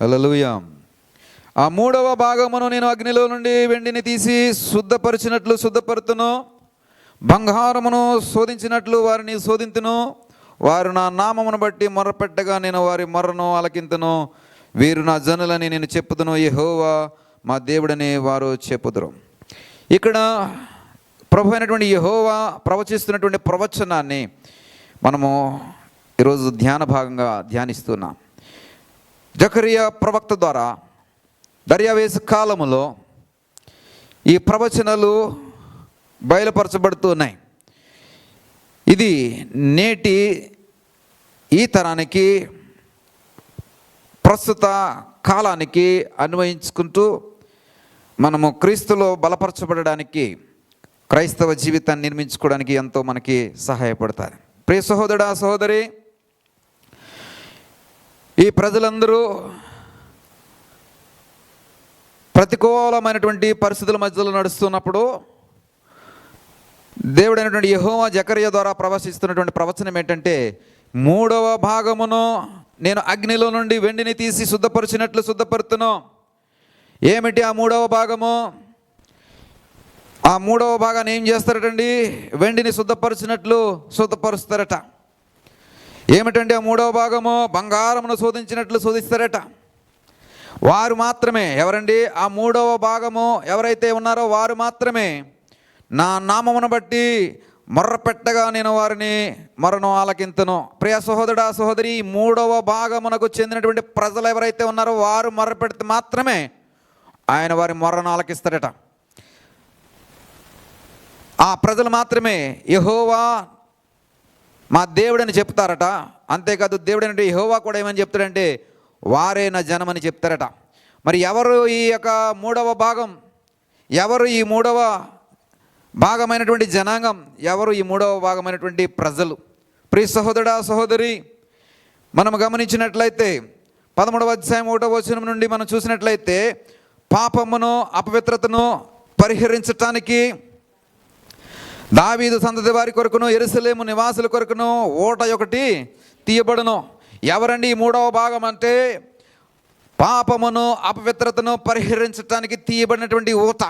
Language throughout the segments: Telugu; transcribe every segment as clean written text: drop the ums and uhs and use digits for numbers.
హల్లెలూయా. ఆ మూడవ భాగమును నేను అగ్నిలో నుండి వెండిని తీసి శుద్ధపరిచినట్లు శుద్ధపరుతును, బంగారమును శోధించినట్లు వారిని శోధింతును. వారు నా నామమును బట్టి మొర్రపెట్టగా నేను వారి మొర్రను ఆలకింతును. వీరు నా జనులని నేను చెప్పుదును, యెహోవా మా దేవుడని వారు చెప్పుదురు. ఇక్కడ ప్రభు అయినటువంటి యెహోవా ప్రవచిస్తున్నటువంటి ప్రవచనాన్ని మనము ఈరోజు ధ్యాన భాగంగా ధ్యానిస్తున్నాం. జకరియా ప్రవక్త ద్వారా దర్యావేసు కాలములో ఈ ప్రవచనాలు బయలుపరచబడుతున్నాయి. ఇది నేటి ఈ తరానికి, ప్రస్తుత కాలానికి అన్వయించుకుంటూ మనము క్రీస్తులో బలపరచబడడానికి, క్రైస్తవ జీవితాన్ని నిర్మించుకోవడానికి ఎంతో మనకి సహాయపడతారు. ప్రియ సహోదరా, సహోదరి, ఈ ప్రజలందరూ ప్రతికూలమైనటువంటి పరిస్థితుల మధ్యలో నడుస్తున్నప్పుడు దేవుడైనటువంటి యెహోవా జకరియా ద్వారా ప్రవశిస్తున్నటువంటి ప్రవచనం ఏంటంటే, మూడవ భాగమును నేను అగ్నిలో నుండి వెండిని తీసి శుద్ధపరిచినట్లు శుద్ధపరుతును. ఏమిటి ఆ మూడవ భాగము? ఆ మూడవ భాగాన్ని ఏం చేస్తారటండి? వెండిని శుద్ధపరిచినట్లు శుద్ధపరుస్తారట. ఏమిటండి ఆ మూడవ భాగము? బంగారమును శోధించినట్లు శోధిస్తారట. వారు మాత్రమే, ఎవరండి? ఆ మూడవ భాగము ఎవరైతే ఉన్నారో వారు మాత్రమే నా నామమును బట్టి మొర్రపెట్టగా నేను వారిని మొరను ఆలకింతును. ప్రియ సహోదరా, సహోదరి, మూడవ భాగమునకు చెందినటువంటి ప్రజలు ఎవరైతే ఉన్నారో వారు మొర్రపెడితే మాత్రమే ఆయన వారి మొర్రను ఆలకిస్తారట. ఆ ప్రజలు మాత్రమే యెహోవా మా దేవుడని చెప్తారట. అంతేకాదు, దేవుడైన యెహోవా కూడా ఏమని చెప్తాడంటే, వారే నా జనమని చెప్తారట. మరి ఎవరు ఈ యొక్క మూడవ భాగం? ఎవరు ఈ మూడవ భాగమైనటువంటి జనాంగం? ఎవరు ఈ మూడవ భాగమైనటువంటి ప్రజలు? ప్రియ సహోదరా, సహోదరి, మనం గమనించినట్లయితే 13వ అధ్యాయం 1వ వచనం నుండి మనం చూసినట్లయితే, పాపమును అపవిత్రతను పరిహరించటానికి దావీదు సంతతి వారి కొరకును యెరూషలేము నివాసుల కొరకును ఓట ఒకటి తీయబడును. ఎవరండి ఈ మూడవ భాగం అంటే? పాపమును అపవిత్రతను పరిహరించడానికి తీయబడినటువంటి ఓట,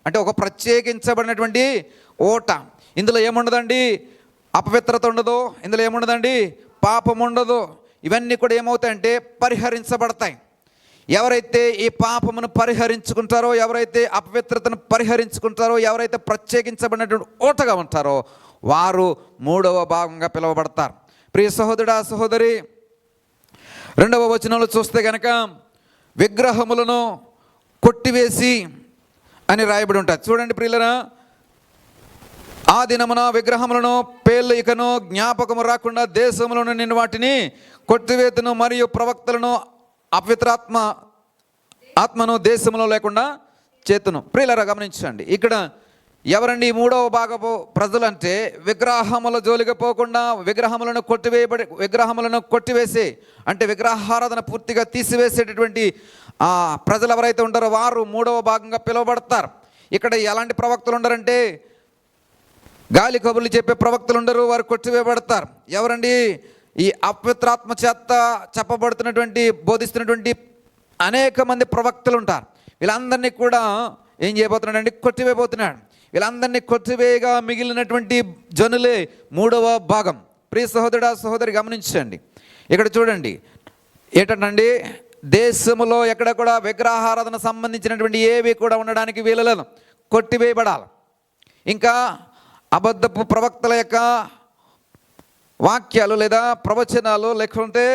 అంటే ఒక ప్రత్యేకించబడినటువంటి ఓట. ఇందులో ఏముండదండి? అపవిత్రత ఉండదు, ఇందులో ఏముండదండి? పాపం ఉండదు. ఇవన్నీ కూడా ఏమవుతాయంటే పరిహరించబడతాయి. ఎవరైతే ఈ పాపమును పరిహరించుకుంటారో, ఎవరైతే అపవిత్రతను పరిహరించుకుంటారో, ఎవరైతే ప్రత్యేకించబడినటువంటి ఓటగా ఉంటారో వారు మూడవ భాగంగా పిలువబడతారు. ప్రియ సహోదరా, సహోదరి, 2వ వచనంలో చూస్తే కనుక విగ్రహములను కొట్టివేసి అని రాయబడి ఉంటుంది. చూడండి ప్రియులరా, ఆ దినమున విగ్రహములను పేర్లు ఇకను జ్ఞాపకము రాకుండా దేశములను నిన్ను వాటిని కొట్టివేతును, మరియు ప్రవక్తలను ఆత్మను దేశంలో లేకుండా చేతును. ప్రియులరా, గమనించండి, ఇక్కడ ఎవరండి ఈ మూడవ భాగపు ప్రజలు అంటే? విగ్రహముల జోలికి పోకుండా విగ్రహములను కొట్టివేసి, అంటే విగ్రహారాధన పూర్తిగా తీసివేసేటటువంటి ప్రజలు ఎవరైతే ఉంటారో వారు మూడవ భాగంగా పిలువబడతారు. ఇక్కడ ఎలాంటి ప్రవక్తలు ఉండరంటే, గాలి కబుర్లు చెప్పే ప్రవక్తలు ఉండరు, వారు కొట్టివేయబడతారు. ఎవరండి? ఈ అపవిత్రాత్మ చేత చెప్పబడుతున్నటువంటి, బోధిస్తున్నటువంటి అనేక మంది ప్రవక్తలు ఉంటారు. వీళ్ళందరినీ కూడా ఏం చేయబోతున్నాడండి? కొట్టివేయబోతున్నాడు. వీళ్ళందరినీ కొట్టివేయగా మిగిలినటువంటి జనులే మూడవ భాగం. ప్రియ సహోదరా, సహోదరి, గమనించండి, ఇక్కడ చూడండి ఏంటండి, దేశములో ఎక్కడ కూడా విగ్రహారాధన సంబంధించినటువంటి ఏవి కూడా ఉండడానికి వీలలేదు, కొట్టివేయబడాలి. ఇంకా అబద్ధపు ప్రవక్తల యొక్క వాక్యాలు లేదా ప్రవచనాలు లేకుంటే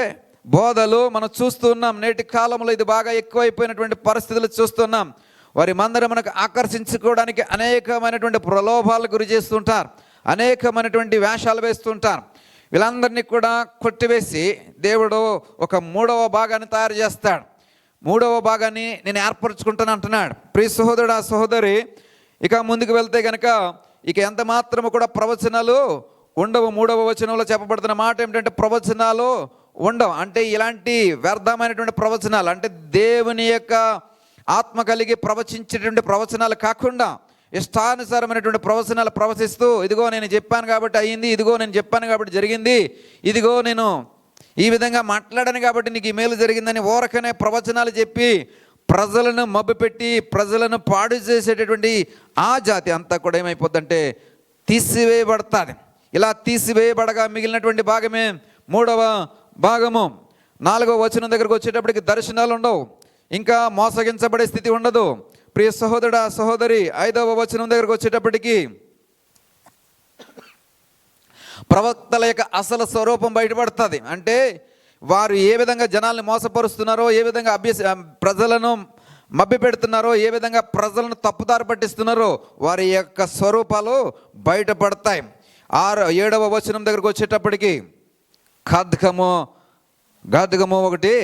బోధలు మనం చూస్తున్నాం. నేటి కాలంలో ఇది బాగా ఎక్కువైపోయినటువంటి పరిస్థితులు చూస్తున్నాం. వారి మందిరమునకు ఆకర్షించుకోవడానికి అనేకమైనటువంటి ప్రలోభాలకు గురి చేస్తుంటారు, అనేకమైనటువంటి వేషాలు వేస్తుంటారు. వీళ్ళందరినీ కూడా కొట్టివేసి దేవుడు ఒక మూడవ భాగాన్ని తయారు చేస్తాడు. మూడవ భాగాన్ని నేను ఏర్పరచుకుంటాను అంటున్నాడు. ప్రియ సహోదరుడా, సహోదరి, ఇక ముందుకు వెళ్తే కనుక ఇక ఎంత మాత్రము కూడా ప్రవచనాలు ఉండవు. 3వ వచనంలో చెప్పబడుతున్న మాట ఏమిటంటే, ప్రవచనాలు ఉండవు. అంటే ఇలాంటి వ్యర్థమైనటువంటి ప్రవచనాలు, అంటే దేవుని యొక్క ఆత్మ కలిగి ప్రవచించేటువంటి ప్రవచనాలు కాకుండా ఇష్టానుసారమైనటువంటి ప్రవచనాలు ప్రవచిస్తూ, ఇదిగో నేను చెప్పాను కాబట్టి అయ్యింది, ఇదిగో నేను చెప్పాను కాబట్టి జరిగింది, ఇదిగో నేను ఈ విధంగా మాట్లాడాను కాబట్టి నీకు ఈ మేలు జరిగిందని ఊరకనే ప్రవచనాలు చెప్పి ప్రజలను మభ్యపెట్టి ప్రజలను పాడు చేసేటటువంటి ఆ జాతి అంతా కూడా ఏమైపోద్దంటే తీసివేయబడతాది. ఇలా తీసివేయబడగా మిగిలినటువంటి భాగమే 3వ భాగము. 4వ వచనం దగ్గరకు వచ్చేటప్పటికి దర్శనాలు ఉండవు, ఇంకా మోసగించబడే స్థితి ఉండదు. ప్రియ సహోదరుడా సహోదరి, 5వ వచనం దగ్గరకు వచ్చేటప్పటికి ప్రవక్తల యొక్క అసలు స్వరూపం బయటపడుతుంది. అంటే వారు ఏ విధంగా జనాల్ని మోసపరుస్తున్నారో, ఏ విధంగా ప్రజలను మభ్యపెడుతున్నారో, ఏ విధంగా ప్రజలను తప్పుదారి పట్టిస్తున్నారో వారి యొక్క స్వరూపాలు బయటపడతాయి. 7వ వచనం దగ్గరకు వచ్చేటప్పటికి ఖడ్గము ఒకటి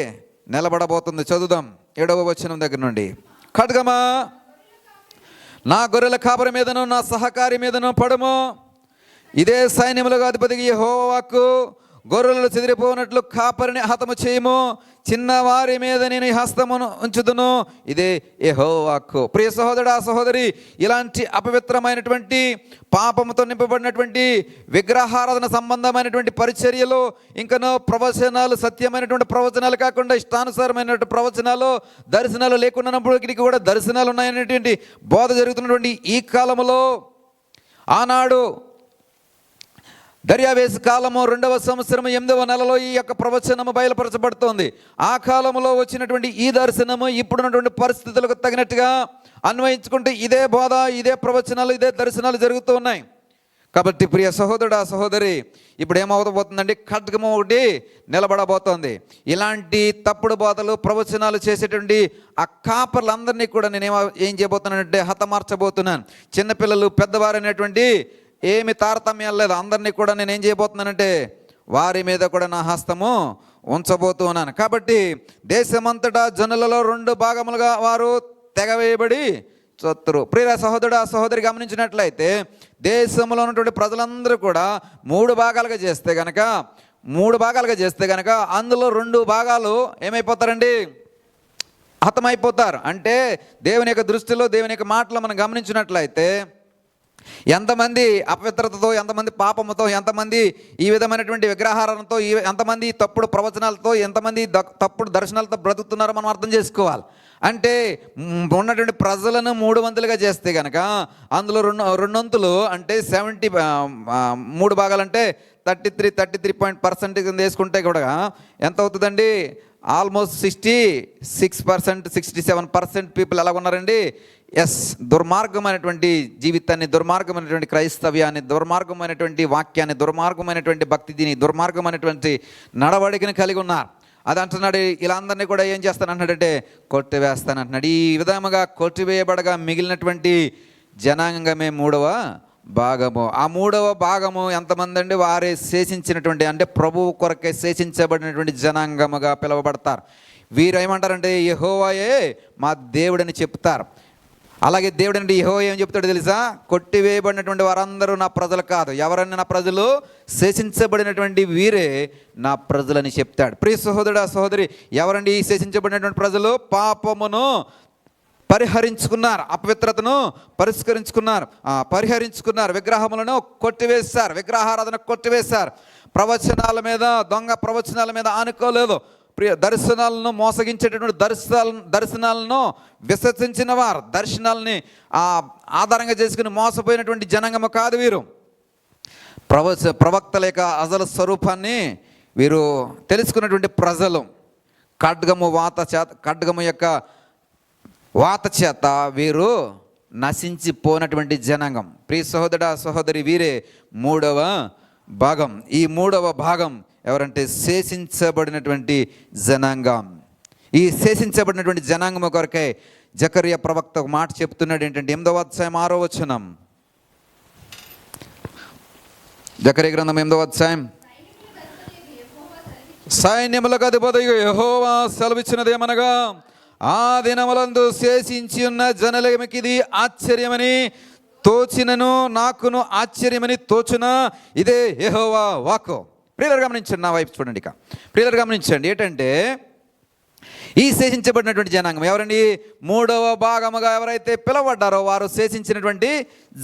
నిలబడబోతుంది. చదువుదాం 7వ వచనం దగ్గర నుండి. ఖడ్గమా, నా గొర్రెల కాపరి మీదను నా సహకారి మీదను పడుము. ఇదే సైన్యములకు అధిపతికి యెహోవా వాక్కు. గొర్రెలు చెదిరిపోనట్లు కాపరిని హతము చేయము. చిన్నవారి మీద నేను ఈ హస్తమును ఉంచుదును. ఇదే యెహోవా వాక్కు. ప్రియ సహోదరుడా సహోదరి, ఇలాంటి అపవిత్రమైనటువంటి పాపముతో నింపబడినటువంటి విగ్రహారాధన సంబంధమైనటువంటి పరిచర్యలు, ఇంకనో ప్రవచనాలు, సత్యమైనటువంటి ప్రవచనాలు కాకుండా ఇష్టానుసారమైనటువంటి ప్రవచనాలు, దర్శనాలు లేకున్నప్పటికీ కూడా దర్శనాలు ఉన్నాయనేటువంటి బోధ జరుగుతున్నటువంటి ఈ కాలంలో, ఆనాడు దర్యావేశ కాలము 2వ సంవత్సరము 8వ నెలలో ఈ యొక్క ప్రవచనము బయలుపరచబడుతోంది. ఆ కాలంలో వచ్చినటువంటి ఈ దర్శనము ఇప్పుడున్నటువంటి పరిస్థితులకు తగినట్టుగా అన్వయించుకుంటే ఇదే బోధ, ఇదే ప్రవచనాలు, ఇదే దర్శనాలు జరుగుతూ ఉన్నాయి. కాబట్టి ప్రియ సహోదరుడా సహోదరి, ఇప్పుడు ఏమవబోతుందండి? ఖడ్గము ఒకటి నిలబడబోతోంది. ఇలాంటి తప్పుడు బోధలు, ప్రవచనాలు చేసేటువంటి ఆ కాపర్లందరినీ కూడా నేను ఏం చేయబోతున్నానంటే హతమార్చబోతున్నాను. చిన్నపిల్లలు, పెద్దవారు అనేటువంటి ఏమి తారతమ్యాలు లేదు, అందరినీ కూడా నేను ఏం చేయబోతున్నానంటే వారి మీద కూడా నా హస్తము ఉంచబోతున్నాను. కాబట్టి దేశమంతటా జనులలో 2 భాగములుగా వారు తెగవేయబడి చతురు. ప్రియ సహోదరుడు ఆ సహోదరి గమనించినట్లయితే దేశంలో ఉన్నటువంటి ప్రజలందరూ కూడా 3 భాగాలుగా చేస్తే గనక అందులో 2 భాగాలు ఏమైపోతారండి? హతమైపోతారు. అంటే దేవుని యొక్క దృష్టిలో, దేవుని యొక్క మాటలు మనం గమనించినట్లయితే ఎంతమంది అపవిత్రతతో, ఎంతమంది పాపముతో, ఎంతమంది ఈ విధమైనటువంటి విగ్రహారాధనతో, ఎంతమంది తప్పుడు ప్రవచనాలతో, ఎంతమంది తప్పుడు దర్శనాలతో బ్రతుకుతున్నారో మనం అర్థం చేసుకోవాలి. అంటే ఉన్నటువంటి ప్రజలను 3 వంతులుగా చేస్తే కనుక అందులో 2 వంతులు అంటే 3 భాగాలంటే 33% కింద వేసుకుంటే కూడా ఎంత అవుతుందండి? ఆల్మోస్ట్ 66%, 67% పీపుల్ ఎలా ఉన్నారండి? దుర్మార్గమైనటువంటి జీవితాన్ని, దుర్మార్గమైనటువంటి క్రైస్తవ్యాన్ని, దుర్మార్గమైనటువంటి వాక్యాన్ని, దుర్మార్గమైనటువంటి భక్తిని, దుర్మార్గమైనటువంటి నడవడికని కలిగి ఉన్నారు. అది అంటున్నాడు, ఇలా అందరినీ కూడా ఏం చేస్తానంటున్నాడంటే కొట్టివేస్తానంటున్నాడు. ఈ విధముగా కొట్టివేయబడగా మిగిలినటువంటి జనాంగమే 3వ భాగము. ఆ 3వ భాగము ఎంతమంది అండి? వారే శేషించినటువంటి, అంటే ప్రభువు కొరకే శేషించబడినటువంటి జనాంగముగా పిలువబడతారు. వీరు ఏమంటారంటే యెహోవాయే మా దేవుడని చెప్తారు. అలాగే దేవుడు అంటే యెహోవా ఏం చెప్తాడు తెలుసా? కొట్టివేయబడినటువంటి వారందరూ నా ప్రజలు కాదు, ఎవరన్నా నా ప్రజలు, శేషించబడినటువంటి వీరే నా ప్రజలని చెప్తాడు. ప్రియ సహోదరుడా సహోదరి, ఎవరండి ఈ శేషించబడినటువంటి ప్రజలు? పాపమును పరిహరించుకున్నారు, అపవిత్రతను పరిహరించుకున్నారు, విగ్రహములను కొట్టివేశారు, విగ్రహారాధన కొట్టివేశారు, ప్రవచనాల మీద, దొంగ ప్రవచనాల మీద ఆనుకోలేదు. దర్శనాలను మోసగించేటటువంటి దర్శనాలను విసర్జించిన వారు, దర్శనాలని ఆధారంగా చేసుకుని మోసపోయినటువంటి జనాంగము కాదు వీరు. ప్రవక్తల యొక్క అసలు స్వరూపాన్ని వీరు తెలుసుకున్నటువంటి ప్రజలు. ఖడ్గము యొక్క వాత చేత వీరు నశించిపోయినటువంటి జనాంగం. ప్రియ సహోదరుడా సహోదరి, వీరే 3వ భాగం. ఈ 3వ భాగం ఎవరంటే శేషించబడినటువంటి జనాంగం. ఈ శేషించబడినటువంటి జనాంగం కొరకే జకర్యా ప్రవక్త ఒక మాట చెప్తున్నాడు. ఏంటంటే 8వ అధ్యాయం 6వ వచనం. జకర్యా గ్రంథం 8వ అధ్యాయం. సైన్యములకు అధిపతిగా యెహోవా సెలవిచ్చినదేమనగా, ఆ దినములందు శేషించి ఉన్న జనులకి ఇది ఆశ్చర్యమని తోచినను, నాకును ఆశ్చర్యమని తోచున, ఇదే యెహోవా వాక్కు. ప్రియులారా గమనించండి, నా వైపు చూడండి. ఇక ప్రియులారా గమనించండి, ఏంటంటే ఈ శేషించబడినటువంటి జనాంగం ఎవరండి? మూడవ భాగముగా ఎవరైతే పిలువబడ్డారో వారు శేషించినటువంటి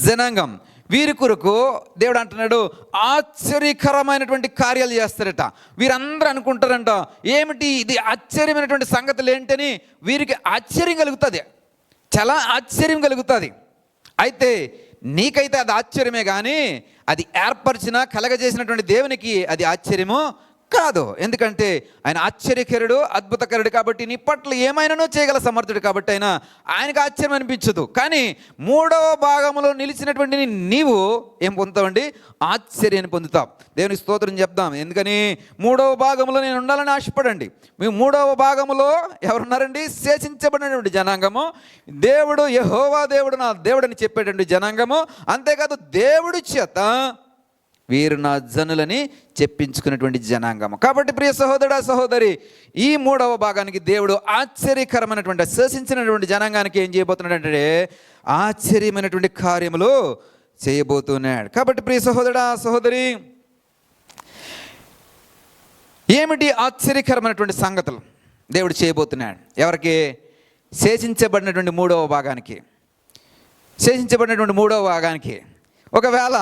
జనాంగం. వీరి కొరకు దేవుడు అంటున్నాడు ఆశ్చర్యకరమైనటువంటి కార్యాలు చేస్తారట. వీరందరూ అనుకుంటారంట ఏమిటి ఇది ఆశ్చర్యమైనటువంటి సంగతులు ఏంటని వీరికి ఆశ్చర్యం కలుగుతుంది, చాలా ఆశ్చర్యం కలుగుతుంది. అయితే నీకైతే అది ఆశ్చర్యమే కానీ అది ఏర్పరిచిన కలగజేసినటువంటి దేవునికి అది ఆశ్చర్యము కాదు. ఎందుకంటే ఆయన ఆశ్చర్యకరుడు, అద్భుతకరుడు కాబట్టి నీ పట్ల ఏమైనానో చేయగల సమర్థుడు కాబట్టి ఆయనకు ఆశ్చర్యం అనిపించదు. కానీ మూడవ భాగంలో నిలిచినటువంటి నీవు ఏం పొందుతావండి? ఆశ్చర్యాన్ని పొందుతావు. దేవునికి స్తోత్రం చెప్దాం. ఎందుకని మూడవ భాగంలో నేను ఉండాలని ఆశపడండి. మీ మూడవ భాగంలో ఎవరున్నారండి? శేషించబడినటువంటి జనాంగము. దేవుడు యెహోవా దేవుడు నా దేవుడని చెప్పేటువంటి జనాంగము. అంతేకాదు దేవుడి చేత వీరు నా జనులని చెప్పించుకున్నటువంటి జనాంగము. కాబట్టి ప్రియ సహోదరా సహోదరి, ఈ మూడవ భాగానికి దేవుడు ఆశ్చర్యకరమైనటువంటి శేషించినటువంటి జనాంగానికి ఏం చేయబోతున్నాడు అంటే ఆశ్చర్యమైనటువంటి కార్యములు చేయబోతున్నాడు. కాబట్టి ప్రియ సహోదరా సహోదరి, ఏమిటి ఆశ్చర్యకరమైనటువంటి సంగతులు దేవుడు చేయబోతున్నాడు? ఎవరికి? శేషించబడినటువంటి మూడవ భాగానికి. శేషించబడినటువంటి మూడవ భాగానికి ఒకవేళ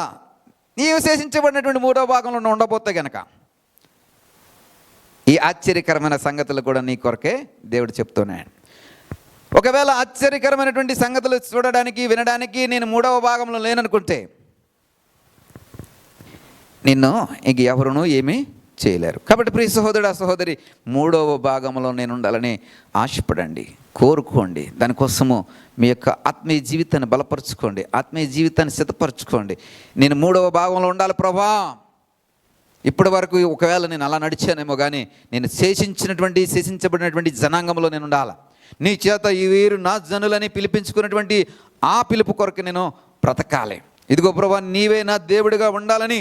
నీవు శేషించబడినటువంటి మూడవ భాగంలో ఉండబోతే గనక ఈ ఆశ్చర్యకరమైన సంగతులు కూడా నీ కొరకే దేవుడు చెప్తున్నాడు. ఒకవేళ ఆశ్చర్యకరమైనటువంటి సంగతులు చూడడానికి వినడానికి నేను మూడవ భాగంలో లేననుకుంటే నిన్ను ఇంక ఎవరునూ ఏమీ చేయలేరు. కాబట్టి ప్రియ సహోదరుడు సహోదరి, మూడవ భాగంలో నేను ఉండాలని ఆశపడండి, కోరుకోండి. దానికోసము మీ యొక్క ఆత్మీయ జీవితాన్ని బలపరచుకోండి, ఆత్మీయ జీవితాన్ని సిద్ధపరచుకోండి. నేను మూడవ భాగంలో ఉండాలి ప్రభా. ఇప్పటి వరకు ఒకవేళ నేను అలా నడిచానేమో కానీ నేను శేషించబడినటువంటి జనాంగంలో నేను ఉండాలి. నీ చేత ఈ వీరు నా జనులని పిలిపించుకున్నటువంటి ఆ పిలుపు కొరకు నేను బ్రతకాలి. ఇదిగో ప్రభా, నీవే నా దేవుడిగా ఉండాలని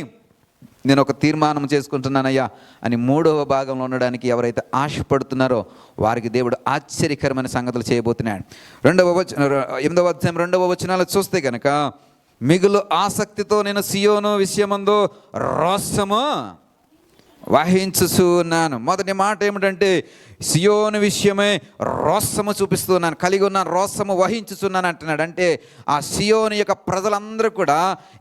నేను ఒక తీర్మానం చేసుకుంటున్నానయ్యా అని మూడవ భాగంలో ఉండడానికి ఎవరైతే ఆశపడుతున్నారో వారికి దేవుడు ఆశ్చర్యకరమైన సంగతులు చేయబోతున్నాడు. 8వ అధ్యాయం 2వ వచనాలు చూస్తే కనుక, మిగులు ఆసక్తితో నేను సియోను విషయమందు రోషము వహించుచున్నాను. మొదటి మాట ఏమిటంటే సియోను విషయమే రోషము చూపిస్తున్నాను, కలిగి ఉన్నాను, రోషము వహించుచున్నాను అంటున్నాడు. అంటే ఆ సియోను యొక్క ప్రజలందరూ కూడా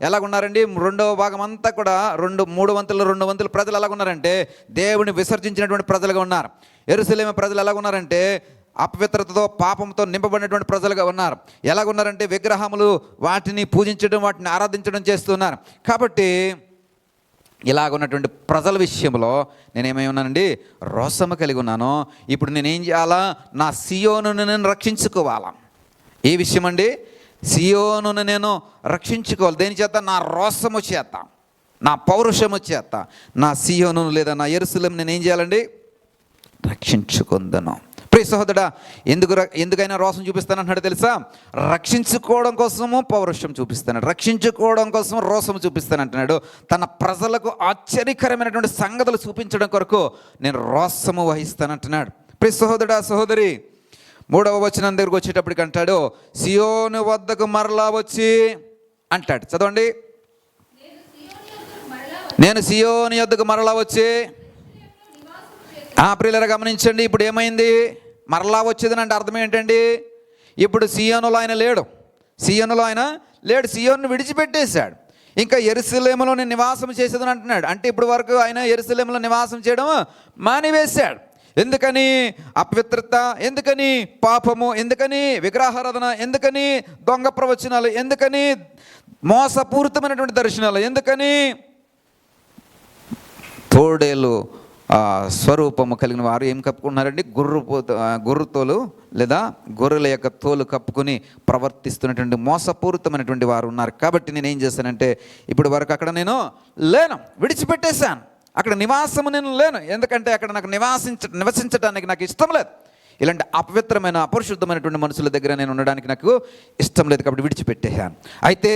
ఎలాగున్నారండి? రెండవ భాగం అంతా కూడా 2 వంతులు ప్రజలు ఎలాగున్నారంటే దేవుని విసర్జించినటువంటి ప్రజలుగా ఉన్నారు. యెరూషలేము ప్రజలు ఎలాగున్నారంటే అపవిత్రతతో పాపంతో నింపబడినటువంటి ప్రజలుగా ఉన్నారు. ఎలాగున్నారంటే విగ్రహములు వాటిని పూజించడం, వాటిని ఆరాధించడం చేస్తున్నారు. కాబట్టి ఇలాగున్నటువంటి ప్రజల విషయంలో నేనేమై ఉన్నానండి? రోషము కలిగి ఉన్నాను. ఇప్పుడు నేనేం చేయాలా? నా సియోనును నేను రక్షించుకోవాలా. ఏ విషయం అండి? సియోనును నేను రక్షించుకోవాలి. దేని చేత? నా రోషము చేత, నా పౌరుషము చేత నా సియోనును లేదా నా యెరూషలేము నేనేం చేయాలండి? రక్షించుకుందును. ప్రియ సహోదరుడా, ఎందుకైనా రోషం చూపిస్తానంటున్నాడు తెలుసా? రక్షించుకోవడం కోసము పౌరుషం చూపిస్తాడు, రక్షించుకోవడం కోసం రోషం చూపిస్తానంటున్నాడు. తన ప్రజలకు ఆశ్చర్యకరమైనటువంటి సంగతులు చూపించడం కొరకు నేను రోషము వహిస్తానంటున్నాడు. ప్రియ సహోదరుడా సహోదరి, 3వ వచనం దగ్గరకు వచ్చేటప్పటికి అంటాడు, సియోను వద్దకు మరలా వచ్చి అంటాడు. చదవండి. నేను సియోను వద్దకు మరలా వచ్చి. ప్రియులారా గమనించండి, ఇప్పుడు ఏమైంది? మరలా వచ్చేదని అంటే అర్థం ఏంటండి? ఇప్పుడు సియోనులో ఆయన లేడు, సియోనును విడిచిపెట్టేశాడు. ఇంకా యెరూషలేములో నేను నివాసం చేసేదని అంటున్నాడు. అంటే ఇప్పుడు వరకు ఆయన యెరూషలేములో నివాసం చేయడం మానివేశాడు. ఎందుకని? అపవిత్రత, ఎందుకని పాపము, ఎందుకని విగ్రహారాధన, ఎందుకని దొంగ ప్రవచనాలు, ఎందుకని మోసపూరితమైనటువంటి దర్శనాలు, ఎందుకని తోడేలు స్వరూపము కలిగిన వారు ఏం కప్పుకున్నారండి? గొర్రె తోలు లేదా గొర్రెల యొక్క తోలు కప్పుకొని ప్రవర్తిస్తున్నటువంటి మోసపూరితమైనటువంటి వారు ఉన్నారు. కాబట్టి నేను ఏం చేశానంటే ఇప్పుడు వరకు అక్కడ నేను లేను, విడిచిపెట్టేశాను. అక్కడ నివాసము నేను లేను. ఎందుకంటే అక్కడ నాకు నివసించడానికి నాకు ఇష్టం లేదు. ఇలాంటి అపవిత్రమైన అపరిశుద్ధమైనటువంటి మనుషుల దగ్గర నేను ఉండడానికి నాకు ఇష్టం లేదు. కాబట్టి విడిచిపెట్టేశాను. అయితే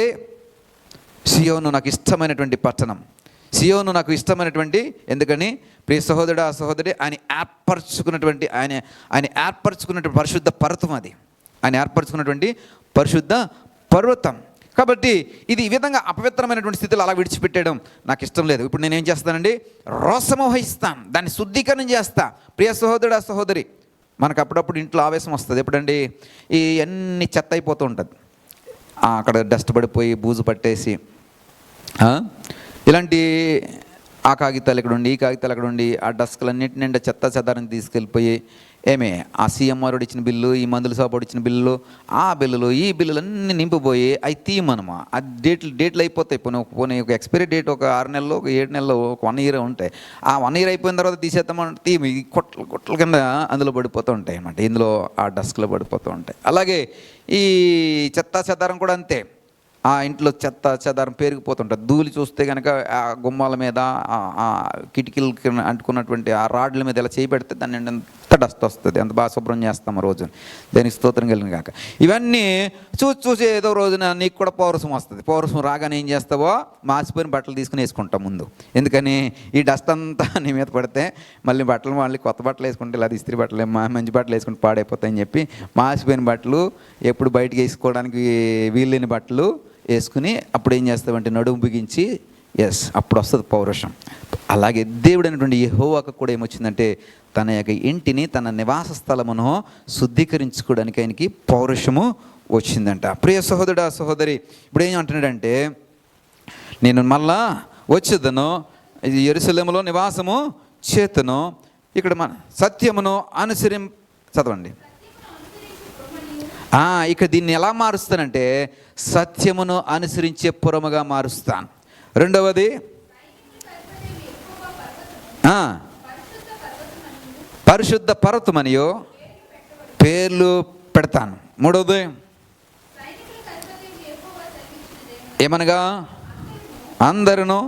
సియోను నాకు ఇష్టమైనటువంటి పట్టణం, సియోను నాకు ఇష్టమైనటువంటి, ఎందుకని ప్రియ సహోదరుడా సహోదరి, ఆయన ఏర్పరచుకున్నటువంటి పరిశుద్ధ పర్వతం, అది ఆయన ఏర్పరచుకున్నటువంటి పరిశుద్ధ పర్వతం. కాబట్టి ఇది ఈ విధంగా అపవిత్రమైనటువంటి స్థితిలో అలా విడిచిపెట్టడం నాకు ఇష్టం లేదు. ఇప్పుడు నేనేం చేస్తానండి? రోషము వహిస్తాను, దాన్ని శుద్ధీకరణ చేస్తా. ప్రియ సహోదరుడా సహోదరి, మనకు అప్పుడప్పుడు ఇంట్లో ఆవేశం వస్తుంది. ఎప్పుడండి? ఈ అన్ని చెత్త అయిపోతూ ఉంటుంది, అక్కడ డస్ట్ పడిపోయి బూజు పట్టేసి ఇలాంటి ఆ కాగితాలు ఇక్కడ ఉండి, ఈ కాగితాలు అక్కడ ఉండి, ఆ డస్కులన్నింటి నిండా చెత్త చెదారాన్ని తీసుకెళ్ళిపోయి ఆ సీఎంఆర్ ఇచ్చిన బిల్లు, ఈ మందుల షాపు ఇచ్చిన బిల్లు, ఆ బిల్లులు, ఈ బిల్లులు అన్నీ నింపిపోయి అవి తీయమనమా. ఆ డేట్లు అయిపోతాయి. పోనీ ఒక ఎక్స్పైరీ డేట్ ఒక 6 నెలలు, ఒక 7 నెలలు, ఒక 1 ఇయర్ ఉంటాయి. ఆ 1 ఇయర్ అయిపోయిన తర్వాత తీసేద్దామంటే తీమి కొట్ల కింద అందులో పడిపోతూ ఉంటాయి అన్నమాట. ఇందులో ఆ డస్క్లో పడిపోతూ ఉంటాయి. అలాగే ఈ చెత్త చెదారం కూడా అంతే. ఆ ఇంట్లో చెత్త చెదారం పెరిగిపోతుంటుంది. ధూళి చూస్తే కనుక ఆ గుమ్మాల మీద, ఆ కిటికీలకి అంటుకున్నటువంటి ఆ రాడ్ల మీద ఇలా చేపెడితే దాన్ని ఎంత డస్ట్ వస్తుంది, ఎంత బాగా శుభ్రం చేస్తాము రోజు. దానికి స్తోత్రం కలిగిన కాక. ఇవన్నీ చూసి ఏదో రోజున నీకు కూడా పౌరసం వస్తుంది. పౌరసం రాగానే ఏం చేస్తావో మాసిపోయిన బట్టలు తీసుకుని వేసుకుంటాం ముందు. ఎందుకని? ఈ డస్ట్ అంతా నీ మీద పడితే మళ్ళీ కొత్త బట్టలు వేసుకుంటే, ఇలా ఇస్త్రీ బట్టలు, మంచి బట్టలు వేసుకుంటే పాడైపోతాయని చెప్పి మాసిపోయిన బట్టలు, ఎప్పుడు బయటకు వేసుకోవడానికి వీల్లేని బట్టలు వేసుకుని అప్పుడు ఏం చేస్తామంటే నడుము బిగించి అప్పుడు వస్తుంది పౌరుషం. అలాగే దేవుడు అయినటువంటి యెహోవాకు కూడా ఏమొచ్చిందంటే తన యొక్క ఇంటిని, తన నివాస స్థలమును శుద్ధీకరించుకోవడానికి ఆయనకి పౌరుషము వచ్చిందంట. ప్రియ సహోదరుడా, సహోదరి, ఇప్పుడు ఏం అంటున్నాడంటే నేను మళ్ళా వచ్చేదను, యెరూషలేములో నివాసము చేతును. ఇక్కడ మన సత్యమును చదవండి. ఇక దీన్ని ఎలా మారుస్తానంటే సత్యమును అనుసరించే పురముగా మారుస్తాను. రెండవది పరిశుద్ధ పర్వతమనియో పేర్లు పెడతాను. మూడవది ఏమనగా అందరూ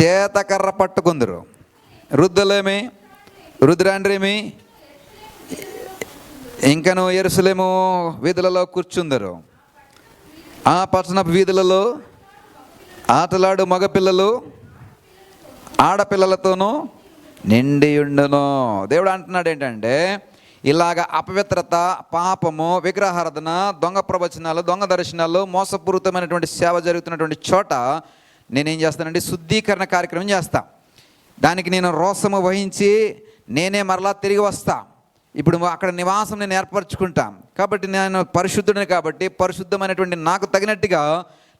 చేతకర్ర పట్టుకుందరు. వృద్ధులేమి, రుద్రాండ్రేమి, ఇంకను యెరూషలేము వీధులలో కూర్చుందరు. ఆ పట్టణపు వీధులలో ఆటలాడు మగపిల్లలు ఆడపిల్లలతోనూ నిండి ఉండును. దేవుడు అంటున్నాడు ఏంటంటే ఇలాగ అపవిత్రత, పాపము, విగ్రహారాధన, దొంగ ప్రవచనాలు, దొంగ దర్శనాలు, మోసపూరితమైనటువంటి సేవ జరుగుతున్నటువంటి చోట నేనేం చేస్తానంటే శుద్ధీకరణ కార్యక్రమం చేస్తా. దానికి నేను రోసము వహించి నేనే మరలా తిరిగి వస్తా. ఇప్పుడు అక్కడ నివాసం నేను ఏర్పరచుకుంటాను కాబట్టి నేను పరిశుద్ధుడిని, కాబట్టి పరిశుద్ధమైనటువంటి నాకు తగినట్టుగా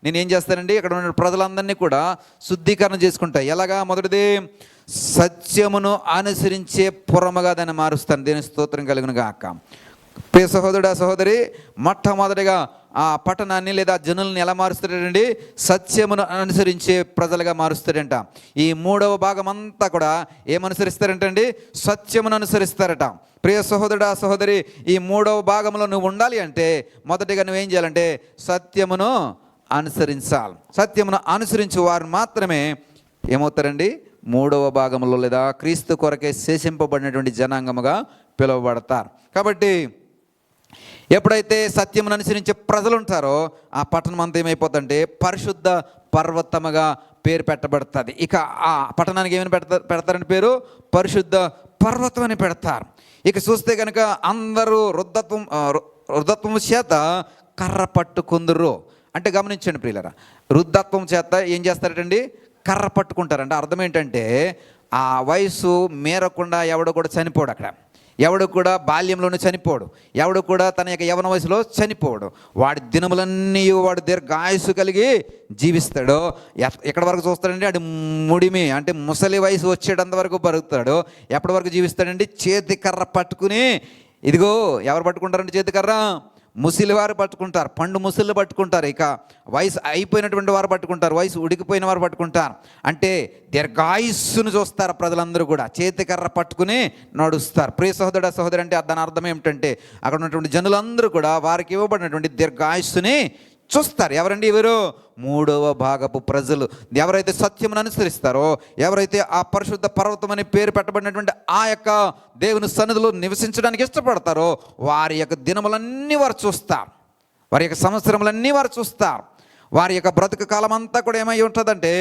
నేను ఏం చేస్తానండి అక్కడ ఉన్న ప్రజలందరినీ కూడా శుద్ధీకరణ చేసుకుంటా. ఎలాగా? మొదటిది సత్యమును అనుసరించే పురముగా దాన్ని మారుస్తాను. దేని స్తోత్రం కలుగును గాక. ప్రియ సహోదరుడా, సహోదరి, మొట్టమొదటిగా ఆ పట్టణాన్ని లేదా జనుల్ని ఎలా మారుస్తాడండి? సత్యమును అనుసరించే ప్రజలుగా మారుస్తాడంట. ఈ మూడవ భాగం అంతా కూడా ఏమనుసరిస్తారంటండి? సత్యమును అనుసరిస్తారట. ప్రియ సహోదరుడా, సహోదరి, ఈ మూడవ భాగంలో నువ్వు ఉండాలి అంటే మొదటిగా నువ్వేం చేయాలంటే సత్యమును అనుసరించాలి. సత్యమును అనుసరించే వారు మాత్రమే ఏమవుతారండి? మూడవ భాగంలో లేదా క్రీస్తు కొరకే శేషింపబడినటువంటి జనాంగముగా పిలువబడతారు. కాబట్టి ఎప్పుడైతే సత్యమును అనుసరించే ప్రజలు ఉంటారో ఆ పట్టణం అంతా ఏమైపోతుందంటే పరిశుద్ధ పర్వతముగా పేరు పెట్టబడుతుంది. ఇక ఆ పట్టణానికి ఏమైనా పెడతారని పేరు? పరిశుద్ధ పర్వతం అని పెడతారు. ఇక చూస్తే కనుక అందరూ వృద్ధత్వము చేత కర్ర పట్టుకుందరు. అంటే గమనించండి ప్రియులరా, వృద్ధత్వం చేత ఏం చేస్తారటండి? కర్ర పట్టుకుంటారంట. అర్థం ఏంటంటే ఆ వయసు మేరకుండా ఎవడు కూడా చనిపోడు. అక్కడ ఎవడు కూడా బాల్యంలోనే చనిపోడు. ఎవడు కూడా తన యొక్క యవ్వన వయసులో చనిపోడు. వాడి దినములన్నీ వాడు దీర్ఘాయుసు కలిగి జీవిస్తాడు. ఎక్కడి వరకు చూస్తాడండి? అది ముడిమి అంటే ముసలి వయసు వచ్చేటంత వరకు బతుకుతాడు. ఎప్పటి వరకు జీవిస్తాడండి? చేతి కర్ర పట్టుకుని, ఇదిగో ఎవరు పట్టుకుంటారండి చేతి కర్ర? ముసలి వారు పట్టుకుంటారు, పండు ముసళ్ళు పట్టుకుంటారు, ఇక వయసు అయిపోయినటువంటి వారు పట్టుకుంటారు, వయసు ఉడికిపోయిన వారు పట్టుకుంటారు. అంటే దీర్ఘాయుస్సును చూస్తారు ప్రజలందరూ కూడా, చేతికర్ర పట్టుకుని నడుస్తారు. ప్రియ సహోదర సహోదరి, అంటే దాని అర్థం ఏమిటంటే అక్కడ ఉన్నటువంటి జనులందరూ కూడా వారికి ఇవ్వబడినటువంటి దీర్ఘాయుస్సుని చూస్తారు. ఎవరండి? ఎవరు? మూడవ భాగపు ప్రజలు. ఎవరైతే సత్యమును అనుసరిస్తారో, ఎవరైతే ఆ పరిశుద్ధ పర్వతం అని పేరు పెట్టబడినటువంటి ఆ యొక్క దేవుని సన్నిధిలో నివసించడానికి ఇష్టపడతారో వారి యొక్క దినములన్నీ వారు చూస్తారు, వారి యొక్క సంవత్సరములన్నీ వారు చూస్తారు. వారి యొక్క బ్రతుకు కాలం అంతా కూడా ఏమై ఉంటుందంటే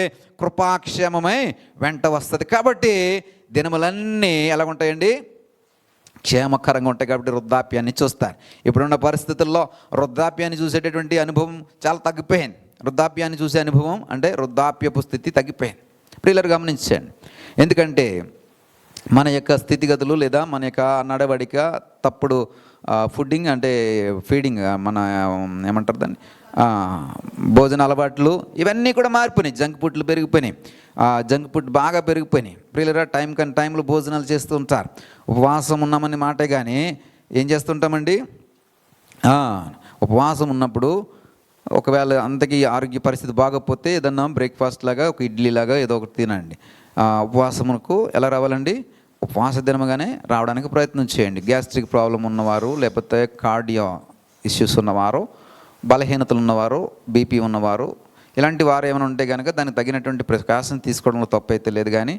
కృపాక్షేమమై వెంట వస్తుంది. కాబట్టి దినములన్నీ ఎలా ఉంటాయండి? క్షేమకరంగా ఉంటాయి. కాబట్టి వృద్ధాప్యాన్ని చూస్తారు. ఇప్పుడున్న పరిస్థితుల్లో వృద్ధాప్యాన్ని చూసేటటువంటి అనుభవం చాలా తగ్గిపోయింది. వృద్ధాప్యాన్ని చూసే అనుభవం అంటే వృద్ధాప్యపు స్థితి తగ్గిపోయింది. ప్రియులారా గమనించండి. ఎందుకంటే మన యొక్క స్థితిగతులు లేదా మన యొక్క నడవడిక, తప్పుడు ఫుడ్డింగ్ అంటే ఫీడింగ్, మన ఏమంటారు దాన్ని, భోజన అలవాట్లు ఇవన్నీ కూడా మారిపోయినాయి. జంక్ ఫుడ్లు పెరిగిపోయినాయి. జంక్ ఫుడ్ బాగా పెరిగిపోయినాయి. ప్రియులరా, టైంలో భోజనాలు చేస్తూ ఉంటారు. ఉపవాసం ఉన్నామని మాటే కానీ ఏం చేస్తుంటామండి, ఉపవాసం ఉన్నప్పుడు ఒకవేళ అంతకీ ఆరోగ్య పరిస్థితి బాగోకపోతే ఏదన్నా బ్రేక్ఫాస్ట్ లాగా ఒక ఇడ్లీ లాగా ఏదో ఒకటి తినండి. ఉపవాసమునకు ఎలా రావాలండి, ఉపవాస దినముగానే రావడానికి ప్రయత్నం చేయండి. గ్యాస్ట్రిక్ ప్రాబ్లం ఉన్నవారు, లేకపోతే కార్డియో ఇష్యూస్ ఉన్నవారు, బలహీనతలు ఉన్నవారు, బీపీ ఉన్నవారు, ఇలాంటి వారు ఏమైనా ఉంటే కనుక దానికి తగినటువంటి ప్రికాషన్ తీసుకోవడంలో తప్పు అయితే లేదు. కానీ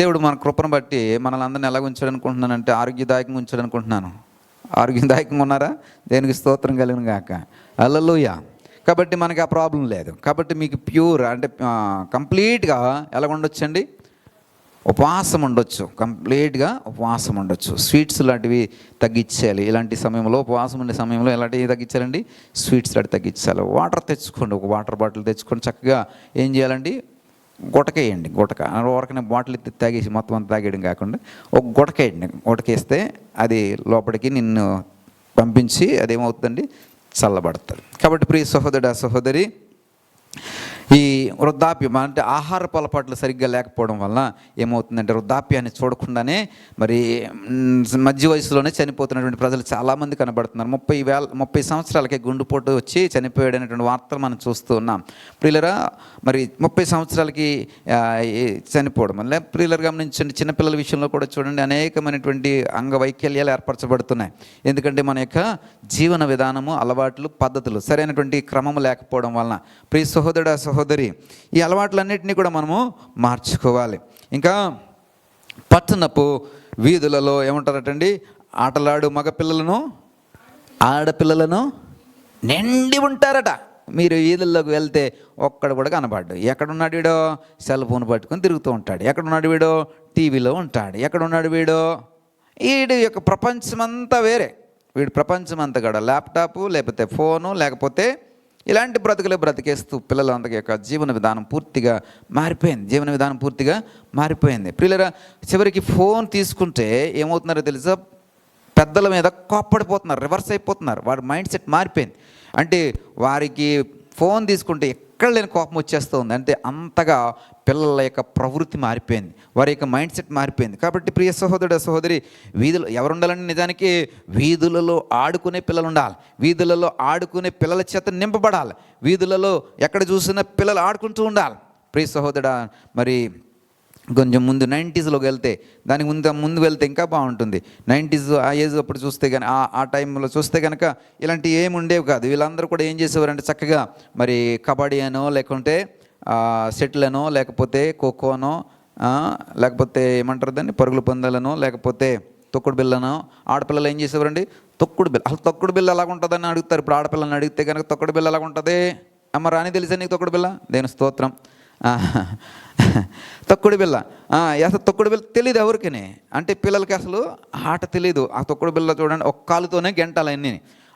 దేవుడు మన కృపను బట్టి మనల్ని అందరిని ఎలా ఉంచాడు అనుకుంటున్నానంటే ఆరోగ్యదాయకంగా ఉంచాడు అనుకుంటున్నాను. ఆరోగ్యదాయకంగా ఉన్నారా? దేనికి స్తోత్రం కలిగిన గాక. హల్లెలూయా. కాబట్టి మనకి ఆ ప్రాబ్లం లేదు. కాబట్టి మీకు ప్యూర్ అంటే కంప్లీట్గా ఎలా ఉండొచ్చండి, ఉపవాసం ఉండొచ్చు. కంప్లీట్గా ఉపవాసం ఉండొచ్చు. స్వీట్స్ లాంటివి తగ్గించాలి. ఇలాంటి సమయంలో, ఉపవాసం ఉండే సమయంలో ఎలాంటివి తగ్గించాలండి, స్వీట్స్ లాంటివి తగ్గించాలి. వాటర్ తెచ్చుకోండి, ఒక వాటర్ బాటిల్ తెచ్చుకొని చక్కగా ఏం చేయాలండి, గుటకేయండి. ఊరకనే బాటిల్ ఎత్తి తాగేసి మొత్తం అంతా తాగేయడం కాకుండా ఒక గుటకేయండి. గుటకేస్తే అది లోపలికి నిన్ను పంపించి అదేమవుతుందండి, చల్లబడతాడు. కాబట్టి ప్రియ సహోదరుడా, సహోదరి, ఈ వృద్ధాప్యం అంటే ఆహారపు అలవాట్లు సరిగ్గా లేకపోవడం వల్ల ఏమవుతుందంటే వృద్ధాప్యాన్ని చూడకుండానే మరి మధ్య వయసులోనే చనిపోతున్నటువంటి ప్రజలు చాలామంది కనబడుతున్నారు. 30 సంవత్సరాలకే గుండెపోటు వచ్చి చనిపోయాడనేటువంటి వార్తలు మనం చూస్తూ ఉన్నాం. ప్రియులరా, మరి 30 సంవత్సరాలకి చనిపోవడం వల్ల ప్రియులరు గమనించండి. చిన్నపిల్లల విషయంలో కూడా చూడండి, అనేకమైనటువంటి అంగవైకల్యాలు ఏర్పరచబడుతున్నాయి. ఎందుకంటే మన యొక్క జీవన విధానము, అలవాట్లు, పద్ధతులు సరైనటువంటి క్రమము లేకపోవడం వలన. ప్రియ సహోదరుడా, సహోదరి, ఈ అలవాట్లన్నింటినీ కూడా మనము మార్చుకోవాలి. ఇంకా పట్టణపు వీధులలో ఏమంటారటండి, ఆటలాడు మగపిల్లలను, ఆడపిల్లలను నిండి ఉంటారట. మీరు వీధుల్లోకి వెళ్తే ఒక్కడ కూడా కనబడ్డు. ఎక్కడున్నాడు వీడో, సెల్ ఫోన్ పట్టుకొని తిరుగుతూ ఉంటాడు. ఎక్కడున్నాడు వీడో, టీవీలో ఉంటాడు. ఎక్కడున్నాడు వీడో, వీడి యొక్క ప్రపంచమంతా వేరే. వీడి ప్రపంచమంతా కూడా ల్యాప్టాపు, లేకపోతే ఫోను, లేకపోతే ఇలాంటి బ్రతుకులే బ్రతికేస్తూ పిల్లలందరి యొక్క జీవన విధానం పూర్తిగా మారిపోయింది. పిల్లల చివరికి ఫోన్ తీసుకుంటే ఏమవుతున్నారో తెలుసా, పెద్దల మీద కోప్పడిపోతున్నారు, రివర్స్ అయిపోతున్నారు. వాడి మైండ్ సెట్ మారిపోయింది. అంటే వారికి ఫోన్ తీసుకుంటే ఎక్కడ లేని కోపం వచ్చేస్తుంది. అంటే అంతగా పిల్లల యొక్క ప్రవృత్తి మారిపోయింది, వారి యొక్క మైండ్ సెట్ మారిపోయింది. కాబట్టి ప్రియ సహోదరుడు, సహోదరి, వీధులు ఎవరు ఉండాలంటే నిజానికి వీధులలో ఆడుకునే పిల్లలు ఉండాలి. వీధులలో ఆడుకునే పిల్లల చేత నింపబడాలి. వీధులలో ఎక్కడ చూసినా పిల్లలు ఆడుకుంటూ ఉండాలి. ప్రియ సహోదరుడా, మరి కొంచెం ముందు 90స్లోకి వెళ్తే, దానికి ముందు వెళ్తే ఇంకా బాగుంటుంది. 90s ఆ ఏజ్ అప్పుడు చూస్తే కానీ, ఆ టైంలో చూస్తే కనుక ఇలాంటివి ఏమి ఉండేవి కాదు. వీళ్ళందరూ కూడా ఏం చేసేవారంటే చక్కగా మరి కబడ్డీ అనో, లేకుంటే షటిల్ అనో, లేకపోతే ఖోఖోనో, లేకపోతే ఏమంటారు దాన్ని, పరుగుల పందాలనో, లేకపోతే తొక్కుడు బిల్లనో. ఆడపిల్లలు ఏం చేసేవారండి, తొక్కుడు బిల్ల. అసలు తొక్కుడు బిల్ల ఎలాగ ఉంటుందని అడుగుతారు. ఇప్పుడు ఆడపిల్లల్ని అడిగితే కనుక తొక్కుడు బిల్ల ఎలాగ ఉంటుంది, అమ్మ రాని తెలుసా నీకు తొక్కుడు బిల్ల? దేని స్తోత్రం. తొక్కుడు బిల్ల, అసలు తొక్కుడు బిల్ల తెలియదు ఎవరికని. అంటే పిల్లలకి అసలు ఆట తెలియదు. ఆ తొక్కుడు బిల్ల చూడండి, ఒక కాలుతోనే గెంటాలి అన్నీ.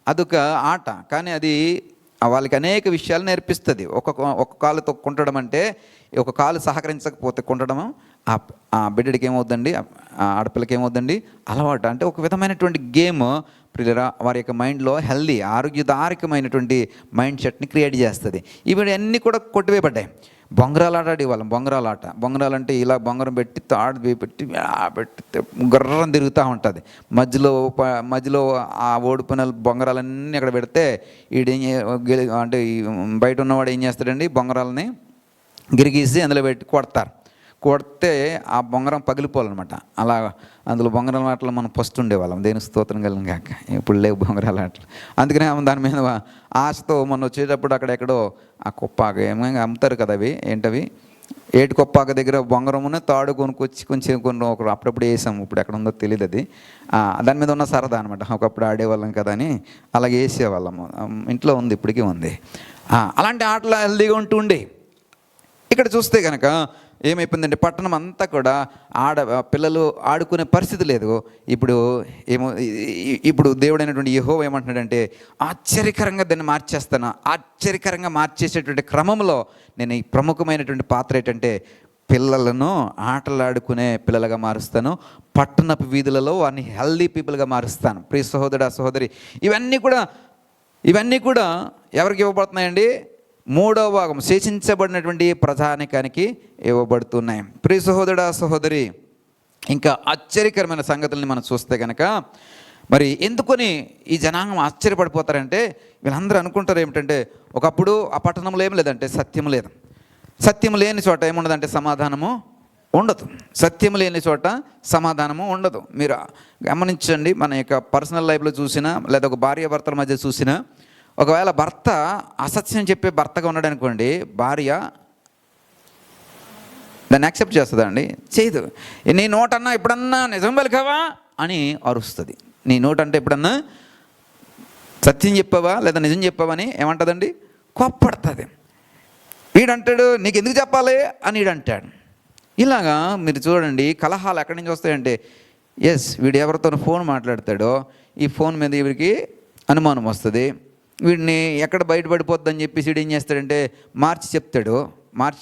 అదొక ఆట, కానీ అది వాళ్ళకి అనేక విషయాలు నేర్పిస్తుంది. ఒక కాలు కుంటడం అంటే, ఒక కాలు సహకరించకపోతే కుంటడము ఆ బిడ్డడికి ఏమవుద్దండి, ఆడపిల్లకి ఏమవుద్దండి, అలవాటు. అంటే ఒక విధమైనటువంటి గేమ్ ప్రియులరా వారి యొక్క మైండ్లో హెల్దీ, ఆరోగ్యదాయకమైనటువంటి మైండ్ సెట్ని క్రియేట్ చేస్తుంది. ఇవి అన్నీ కూడా కొట్టివేయబడ్డాయి. బొంగరాలు ఆట ఆడేవాళ్ళం. బొంగరాలు అంటే ఇలా బొంగరం పెట్టి తాడు పెట్టి గుర్రం తిరుగుతూ ఉంటుంది. మధ్యలో ఆ ఓడిపోయిన బొంగరాలన్నీ అక్కడ పెడితే అంటే బయట ఉన్నవాడు ఏం చేస్తాడండి, బొంగరాలని గిరిగీసి అందులో పెట్టి కొడితే ఆ బొంగరం పగిలిపోవాలన్నమాట. అలా అందులో బొంగరాల ఆటలు మనం ఫస్ట్ ఉండేవాళ్ళం. దేని స్తోత్రం కలిగిన కాక. ఇప్పుడు లేవు బొంగరాల ఆటలు. అందుకనే దాని మీద ఆశతో మొన్న వచ్చేటప్పుడు అక్కడెక్కడో ఆ కుప్పాక ఏమో అమ్ముతారు కదా, అవి ఏంటవి, ఏటి కొప్పాక దగ్గర బొంగరమునే తాడు కొనుక్కొచ్చి కొంచెం ఒకరు అప్పుడప్పుడు వేసాము. ఇప్పుడు ఎక్కడ ఉందో తెలియదు. అది దాని మీద ఉన్న సరదా అనమాట. ఒకప్పుడు ఆడేవాళ్ళం కదా అని అలాగే వేసేవాళ్ళము. ఇంట్లో ఉంది, ఇప్పటికీ ఉంది. అలాంటి ఆటలు హెల్దీగా ఉంటుండే. ఇక్కడ చూస్తే కనుక ఏమైపోయిందంటే పట్టణం అంతా కూడా పిల్లలు ఆడుకునే పరిస్థితి లేదు. ఇప్పుడు దేవుడైనటువంటి యెహోవా ఏమంటున్నాడంటే, ఆశ్చర్యకరంగా దాన్ని మార్చేస్తాను. ఆశ్చర్యకరంగా మార్చేసేటువంటి క్రమంలో నేను ఈ ప్రముఖమైనటువంటి పాత్ర ఏంటంటే పిల్లలను ఆటలాడుకునే పిల్లలుగా మారుస్తాను, పట్టణపు వీధులలో వారిని హెల్దీ పీపుల్గా మారుస్తాను. ప్రియ సహోదరా సహోదరి, ఇవన్నీ కూడా ఎవరికి ఇవ్వబడుతున్నాయండి? మూడవ భాగం శేషించబడినటువంటి ప్రజానికానికి ఇవ్వబడుతున్నాయి. ప్రియ సహోదరా సహోదరి, ఇంకా ఆశ్చర్యకరమైన సంగతుల్ని మనం చూస్తే కనుక, మరి ఎందుకని ఈ జనాంగం ఆశ్చర్యపడిపోతారంటే, వీళ్ళందరూ అనుకుంటారు ఏమిటంటే, ఒకప్పుడు ఆ పట్టణంలో ఏం లేదంటే సత్యం లేదు. సత్యం లేని చోట ఏముండదంటే సమాధానము ఉండదు. సత్యం లేని చోట సమాధానము ఉండదు. మీరు గమనించండి, మన యొక్క పర్సనల్ లైఫ్లో చూసినా, లేదా ఒక భార్య భర్తల మధ్య చూసినా, ఒకవేళ భర్త అసత్యం చెప్పే భర్తగా ఉన్నాడు అనుకోండి, భార్య దాన్ని యాక్సెప్ట్ చేస్తుందా అండి? చేయదు. నీ నోటన్నా ఎప్పుడన్నా నిజం పలికావా అని అరుస్తుంది. నీ నోటంటే ఎప్పుడన్నా సత్యం చెప్పావా లేదా నిజం చెప్పావా అని ఏమంటుందండి? కోప్పడుతుంది. వీడంటాడు నీకు ఎందుకు చెప్పాలి అని వీడంటాడు. ఇలాగా మీరు చూడండి, కలహాలు ఎక్కడి నుంచి వస్తాయంటే, వీడు ఎవరితో ఫోన్ మాట్లాడతాడో ఈ ఫోన్ మీద వీడికి అనుమానం వస్తుంది. వీడిని ఎక్కడ బయటపడిపోద్దని చెప్పేసి వీడు ఏం చేస్తాడంటే మార్చి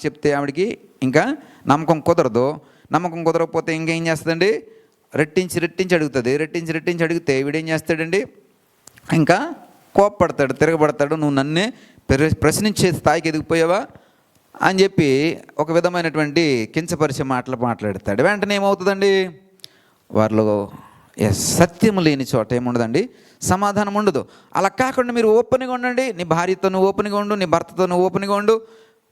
చెప్తే ఆవిడికి ఇంకా నమ్మకం కుదరదు. నమ్మకం కుదరకపోతే ఇంకేం చేస్తుందండి? రెట్టించి అడిగితే వీడేం చేస్తాడండి? ఇంకా కోప్పడతాడు, తిరగబడతాడు. నువ్వు నన్నే ప్రశ్నించే స్థాయికి ఎదిగిపోయావా అని చెప్పి ఒక విధమైనటువంటి కించపరిచే మాటలు మాట్లాడతాడు. వెంటనే ఏమవుతుందండి? వారిలో సత్యం లేని చోట ఏముండదండి? సమాధానం ఉండదు. అలా కాకుండా మీరు ఓపెన్గా ఉండండి. నీ భార్యతో నువ్వు ఓపెన్గా ఉండు, నీ భర్తతో నువ్వు ఓపెన్గా ఉండు.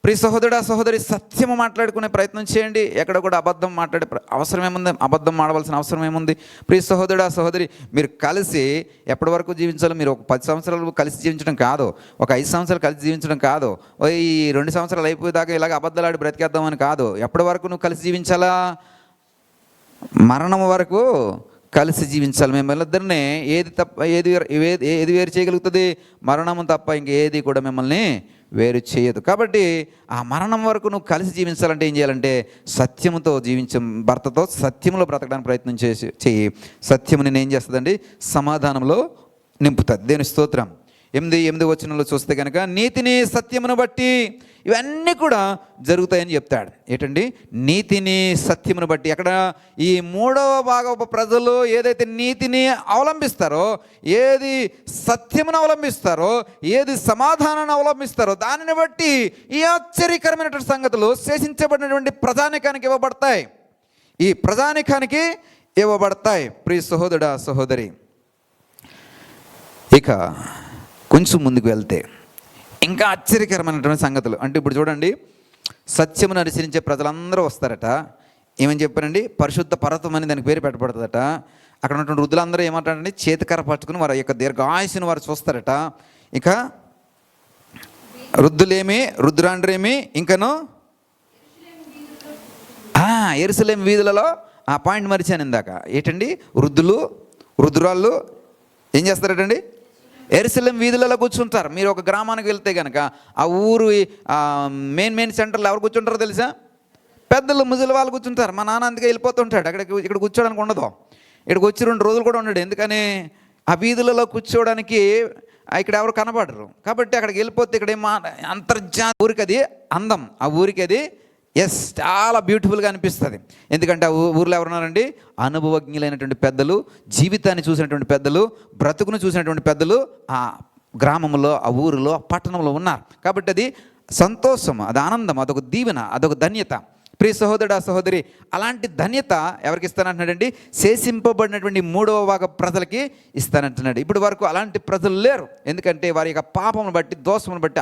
ప్రియ సహోదరుడా సహోదరి, సత్యము మాట్లాడుకునే ప్రయత్నం చేయండి. ఎక్కడ కూడా అబద్ధం మాట్లాడే అవసరం ఏముంది? అబద్ధం ఆడవలసిన అవసరం ఏముంది? ప్రియ సహోదరుడా సహోదరి, మీరు కలిసి ఎప్పటి వరకు జీవించాలో? మీరు ఒక 10 సంవత్సరాలు కలిసి జీవించడం కాదు, ఒక 5 సంవత్సరాలు కలిసి జీవించడం కాదు, ఈ 2 సంవత్సరాలు అయిపోయేదాకా ఇలాగ అబద్ధాలు ఆడి బ్రతికేద్దామని కాదు. ఎప్పటి వరకు నువ్వు కలిసి జీవించాలా? మరణం వరకు కలిసి జీవించాలి. మిమ్మల్ని ఇద్దరిని ఏది వేరు చేయగలుగుతుంది? మరణము తప్ప ఇంకేది కూడా మిమ్మల్ని వేరు చేయదు. కాబట్టి ఆ మరణం వరకు నువ్వు కలిసి జీవించాలంటే ఏం చేయాలంటే సత్యముతో భర్తతో సత్యములో బ్రతకడానికి ప్రయత్నం చెయ్యి. సత్యము నేను ఏం చేస్తుందండి? సమాధానంలో నింపుతుంది. దేవుని స్తోత్రం. 8 వచనంలో చూస్తే కనుక, నీతిని సత్యమును బట్టి ఇవన్నీ కూడా జరుగుతాయని చెప్తాడు. ఏంటండి? నీతిని సత్యమును బట్టి. అక్కడ ఈ 3వ భాగపు ప్రజలు ఏదైతే నీతిని అవలంబిస్తారో, ఏది సత్యమును అవలంబిస్తారో, ఏది సమాధానాన్ని అవలంబిస్తారో, దానిని బట్టి ఈ ఆశ్చర్యకరమైనటువంటి సంగతులు శేషించబడినటువంటి ప్రజానికానికి ఇవ్వబడతాయి. ఈ ప్రజానికానికి ఇవ్వబడతాయి. ప్రియ సహోదరుడా సహోదరి, ఇక కొంచెం ముందుకు వెళ్తే ఇంకా ఆశ్చర్యకరమైనటువంటి సంగతులు. అంటే ఇప్పుడు చూడండి, సత్యమును అనుసరించే ప్రజలందరూ వస్తారట. ఏమని చెప్పారండి? పరిశుద్ధ పర్వతం అని దానికి పేరు పెట్టబడుతుందట. అక్కడ ఉన్నటువంటి వృద్ధులందరూ ఏమంటారండి? చేతికర్ర పట్టుకుని వారి యొక్క దీర్ఘాయుసుని వారు చూస్తారట. ఇక రుద్రాండ్రేమి ఇంకను యెరూషలేము వీధులలో ఆ పాయింట్ మరిచాను ఇందాక. ఏంటండి? రుద్రాళ్ళు ఏం చేస్తారటండి? యెరూషలేము వీధులలో కూర్చుంటారు. మీరు ఒక గ్రామానికి వెళ్తే కనుక ఆ ఊరు మెయిన్ సెంటర్లో ఎవరు కూర్చుంటారో తెలుసా? పెద్దలు, ముసలి వాళ్ళు కూర్చుంటారు. మా నాన్న అందుకే వెళ్ళిపోతుంటాడు. ఇక్కడ కూర్చోడానికి ఉండదు. ఇక్కడికి వచ్చి 2 రోజులు కూడా ఉండడు. ఎందుకని? ఆ వీధులలో కూర్చోవడానికి ఇక్కడ ఎవరు కనబడరు. కాబట్టి అక్కడికి వెళ్ళిపోతే ఇక్కడ అంతర్జాతీయ ఊరికి అది అందం, ఆ ఊరికి అది చాలా బ్యూటిఫుల్గా అనిపిస్తుంది. ఎందుకంటే ఆ ఊర్లో ఎవరున్నారండి? అనుభవజ్ఞులైనటువంటి పెద్దలు, జీవితాన్ని చూసినటువంటి పెద్దలు, బ్రతుకును చూసినటువంటి పెద్దలు ఆ గ్రామంలో, ఆ ఊరిలో, ఆ పట్టణంలో ఉన్నారు. కాబట్టి అది సంతోషం, అది ఆనందం, అదొక దీవెన, అదొక ధన్యత. ప్రియ సహోదరుడా సహోదరి, అలాంటి ధన్యత ఎవరికి ఇస్తానంటున్నాడండి? శేషింపబడినటువంటి 3వ భాగ ప్రజలకి ఇస్తానంటున్నాడు. ఇప్పుడు వరకు అలాంటి ప్రజలు లేరు. ఎందుకంటే వారి యొక్క పాపమును బట్టి, దోషమును బట్టి,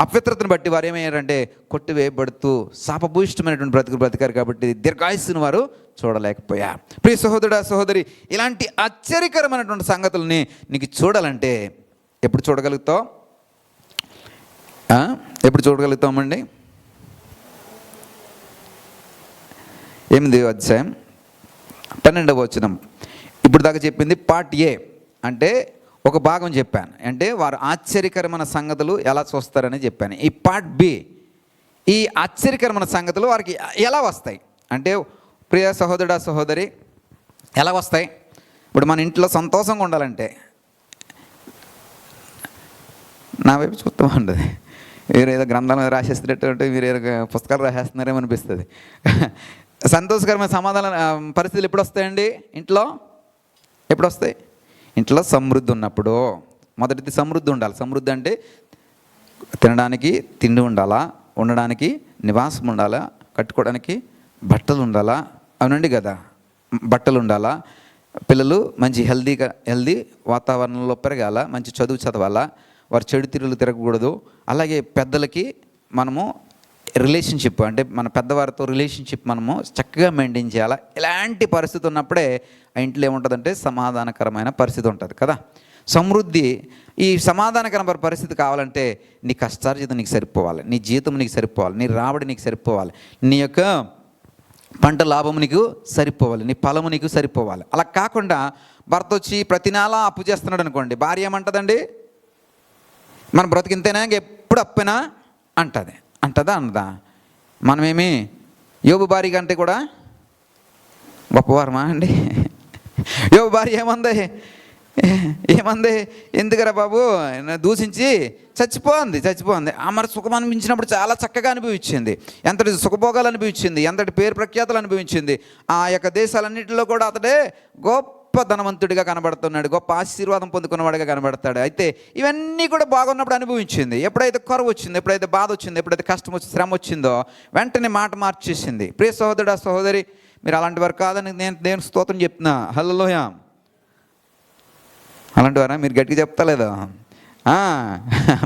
అపవిత్రతను బట్టి వారు ఏమయ్యారంటే కొట్టివేయబడుతూ శాపభూయిష్టమైనటువంటి బ్రతికారు. కాబట్టి దీర్ఘాయుస్సును వారు చూడలేకపోయారు. ప్రియ సహోదరుడా సహోదరి, ఇలాంటి ఆశ్చర్యకరమైనటువంటి సంగతుల్ని నీకు చూడాలంటే ఎప్పుడు చూడగలుగుతామండి? 8వ అధ్యాయం 12వ వచనం. ఇప్పుడు దాకా చెప్పింది పార్ట్ ఏ, అంటే ఒక భాగం చెప్పాను. అంటే వారు ఆశ్చర్యకరమైన సంగతులు ఎలా చూస్తారని చెప్పాను. ఈ పార్ట్ బి, ఈ ఆశ్చర్యకరమైన సంగతులు వారికి ఎలా వస్తాయి అంటే, ప్రియ సహోదరుడా సహోదరి, ఎలా వస్తాయి? ఇప్పుడు మన ఇంట్లో సంతోషంగా ఉండాలంటే, నా వైపు చూస్తూ ఉండదు, మీరు ఏదో గ్రంథాలు రాసేస్తున్నట్టు మీరు ఏదో పుస్తకాలు రాసేస్తున్నారేమో అనిపిస్తుంది. సంతోషకరమైన సమాధానం పరిస్థితులు ఎప్పుడు వస్తాయండి? ఇంట్లో ఎప్పుడు వస్తాయి? ఇంట్లో సమృద్ధి ఉన్నప్పుడు. మొదటిది సమృద్ధి ఉండాలి. సమృద్ధి అంటే తినడానికి తిండి ఉండాలా, ఉండడానికి నివాసం ఉండాలా, కట్టుకోవడానికి బట్టలు ఉండాలా, అవునండి కదా, బట్టలు ఉండాలా, పిల్లలు మంచి హెల్దీ వాతావరణంలో పెరగాల, మంచి చదువు చదవాలా, వారు చెడు తిరుగులు తిరగకూడదు. అలాగే పెద్దలకి మనము రిలేషన్షిప్ అంటే మన పెద్దవారితో రిలేషన్షిప్ మనము చక్కగా మెయింటైన్ చేయాలా. ఇలాంటి పరిస్థితి ఉన్నప్పుడే ఆ ఇంట్లో ఏముంటుందంటే సమాధానకరమైన పరిస్థితి ఉంటుంది కదా. సమృద్ధి, ఈ సమాధానకరమైన పరిస్థితి కావాలంటే నీ కష్టార్జితం నీకు సరిపోవాలి, నీ జీతం నీకు సరిపోవాలి, నీ రాబడి నీకు సరిపోవాలి, నీ యొక్క పంట లాభం నీకు సరిపోవాలి, నీ ఫలము నీకు సరిపోవాలి. అలా కాకుండా భర్త వచ్చి ప్రతి నెల అప్పు చేస్తున్నాడు అనుకోండి, భార్య ఏమంటుందండి? మన బ్రతికింతేనా ఎప్పుడు అప్పేనా అంటదా అనదా? మనమేమి యోబు భార్య కంటే కూడా గొప్పవారమా అండి? యోబు భార్య ఏమంది? ఎందుకరా బాబు దూషించి చచ్చిపోయింది. మరి సుఖం అనిపించినప్పుడు చాలా చక్కగా అనిపించింది, ఎంతటి సుఖభోగాలు అనిపించింది, ఎంతటి పేరు ప్రఖ్యాతలు అనిపించింది. ఆ యొక్క దేశాలన్నింటిలో కూడా అతడే గొప్ప ధనవంతుడిగా కనబడుతున్నాడు, గొప్ప ఆశీర్వాదం పొందుకున్నవాడిగా కనబడతాడు. అయితే ఇవన్నీ కూడా బాగున్నప్పుడు అనుభవించింది. ఎప్పుడైతే కరువు వచ్చిందో, ఎప్పుడైతే బాధ వచ్చిందో, ఎప్పుడైతే కష్టం వచ్చి శ్రమ వచ్చిందో వెంటనే మాట మార్చేసింది. ప్రియ సహోదరుడా సహోదరి, మీరు అలాంటి వారు కాదని నేను స్తోత్రం చెప్తున్నా. హల్లెలూయా. అలాంటి వారా? మీరు గట్టిగా చెప్తా లేదా?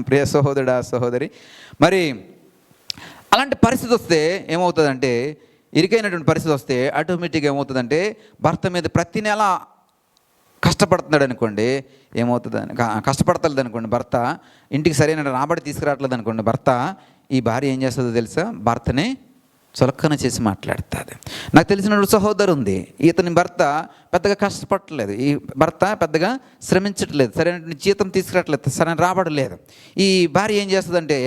ప్రియ సహోదరుడా సహోదరి, మరి అలాంటి పరిస్థితి వస్తే ఏమవుతుందంటే, ఇరుకైనటువంటి పరిస్థితి వస్తే ఆటోమేటిక్గా ఏమవుతుందంటే, భర్త మీద ప్రతి నెల కష్టపడుతున్నాడు అనుకోండి, ఏమవుతుంది? కష్టపడతలేదు అనుకోండి భర్త, ఇంటికి సరైన రాబడి తీసుకురావట్లేదు అనుకోండి భర్త, ఈ భార్య ఏం చేస్తుందో తెలుసా? భర్తని చులకన చేసి మాట్లాడుతుంది. నాకు తెలిసిన సహోదరు ఉంది, ఇతని భర్త పెద్దగా కష్టపడలేదు, ఈ భర్త పెద్దగా శ్రమించట్లేదు, సరైన జీతం తీసుకురావట్లేదు, సరైన రాబడలేదు. ఈ భార్య ఏం చేస్తుందంటే,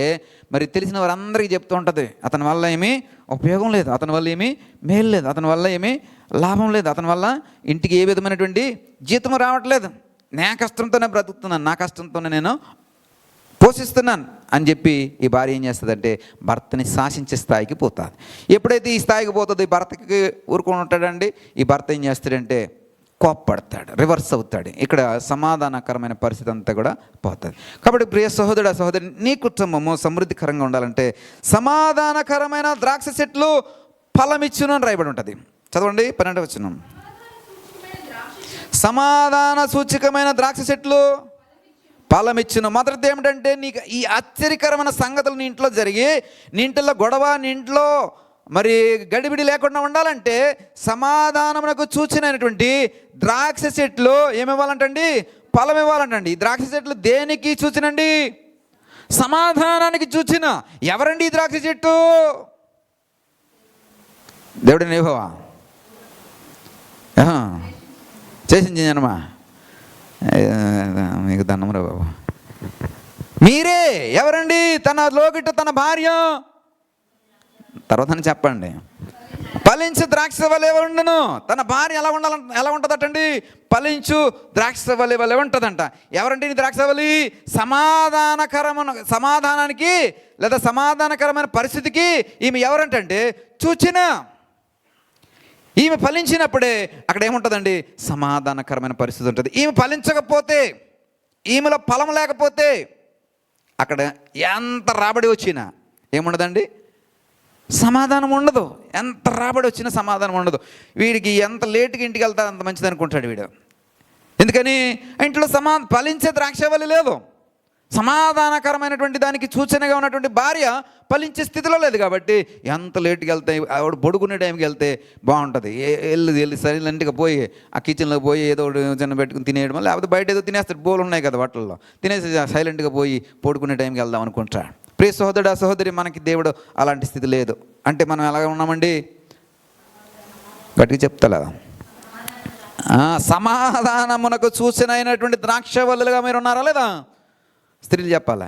మరి తెలిసిన వారందరికీ చెప్తూ ఉంటుంది, అతని వల్ల ఏమీ ఉపయోగం లేదు, అతని వల్ల ఏమీ మేలు లేదు, అతని వల్ల ఏమీ లాభం లేదు, అతని వల్ల ఇంటికి ఏ విధమైనటువంటి జీతం రావట్లేదు, నా కష్టంతోనే బ్రతుకుతున్నాను, నా కష్టంతోనే నేను పోషిస్తున్నాను అని చెప్పి ఈ భార్య ఏం చేస్తుందంటే భర్తని శాసించే స్థాయికి పోతుంది. ఎప్పుడైతే ఈ స్థాయికి పోతుందో ఈ భర్తకి ఊరుకొని ఉంటాడండి, ఈ భర్త ఏం చేస్తాడంటే కోప్పడతాడు, రివర్స్ అవుతాడు. ఇక్కడ సమాధానకరమైన పరిస్థితి అంతా కూడా పోతుంది. కాబట్టి ప్రియ సహోదరుడు సహోదరి, నీ కుటుంబము సమృద్ధికరంగా ఉండాలంటే సమాధానకరమైన ద్రాక్ష చెట్లు ఫలమిచ్చును అని రాయబడి ఉంటుంది. చదవండి 12వ వచనం. సమాధాన సూచకమైన ద్రాక్ష చెట్లు ఫలమిచ్చును. మొదటిది ఏమిటంటే, నీకు ఈ ఆశ్చర్యకరమైన సంగతులు నీ ఇంట్లో జరిగి, నీ ఇంట్లో గొడవ, నీ ఇంట్లో మరి గడిబిడి లేకుండా ఉండాలంటే సమాధానమునకు సూచనైనటువంటి ద్రాక్ష చెట్లు ఏమివ్వాలంటండి? ఫలం ఇవ్వాలంటండి. ఈ ద్రాక్ష చెట్లు దేనికి సూచనండి? సమాధానానికి సూచన. ఎవరండి ఈ ద్రాక్ష చెట్టు? దేవుడిని యెహోవా చేసింది జనమా, మీకు దండంరా బాబు. మీరే. ఎవరండి? తన లోకిట తన భార్య. తర్వాత చెప్పండి. ఫలించు ద్రాక్ష వలె ఉండును. తన భార్య ఎలా ఉంటుందటండి? ఫలించు ద్రాక్ష వలె ఉంటుందంట. ఎవరండి ద్రాక్ష వలి? సమాధానానికి లేదా సమాధానకరమైన పరిస్థితికి ఈమె ఎవరంటే సూచన. ఈమె ఫలించినప్పుడే అక్కడ ఏముంటుందండి? సమాధానకరమైన పరిస్థితి ఉంటుంది. ఈమె ఫలించకపోతే, ఈమెలో ఫలం లేకపోతే అక్కడ ఎంత రాబడి వచ్చినా ఏముండదండి? సమాధానం ఉండదు. ఎంత రాబడి వచ్చినా సమాధానం ఉండదు. వీడికి ఎంత లేటుగా ఇంటికి వెళ్తారు అంత మంచిది అనుకుంటాడు వీడు. ఎందుకని? ఇంట్లో ఫలించే ద్రాక్షవల్లి లేదు. సమాధానకరమైనటువంటి దానికి సూచనగా ఉన్నటువంటి భార్య ఫలించే స్థితిలో లేదు. కాబట్టి ఎంత లేట్కి వెళ్తే, ఆవిడ బొడుకునే టైంకి వెళ్తే బాగుంటుంది. వెళ్ళి సైలెంట్గా పోయి ఆ కిచెన్లోకి పోయి ఏదో చిన్న పెట్టుకుని తినేయడం, లేకపోతే బయట ఏదో తినేస్తాడు, బోలు ఉన్నాయి కదా వాటిల్లో, తినేసి సైలెంట్గా పోయి పడుకునే టైంకి వెళ్దాం అనుకుంటాడు. ప్రియ సహోదరుడు సహోదరి, మనకి దేవుడు అలాంటి స్థితి లేదు. అంటే మనం ఎలాగ ఉన్నామండి? గట్టిగా చెప్తలే, సమాధానమునకు సూచన అయినటువంటి ద్రాక్షవల్లులుగా మీరు ఉన్నారా లేదా? స్త్రీలు చెప్పాలా?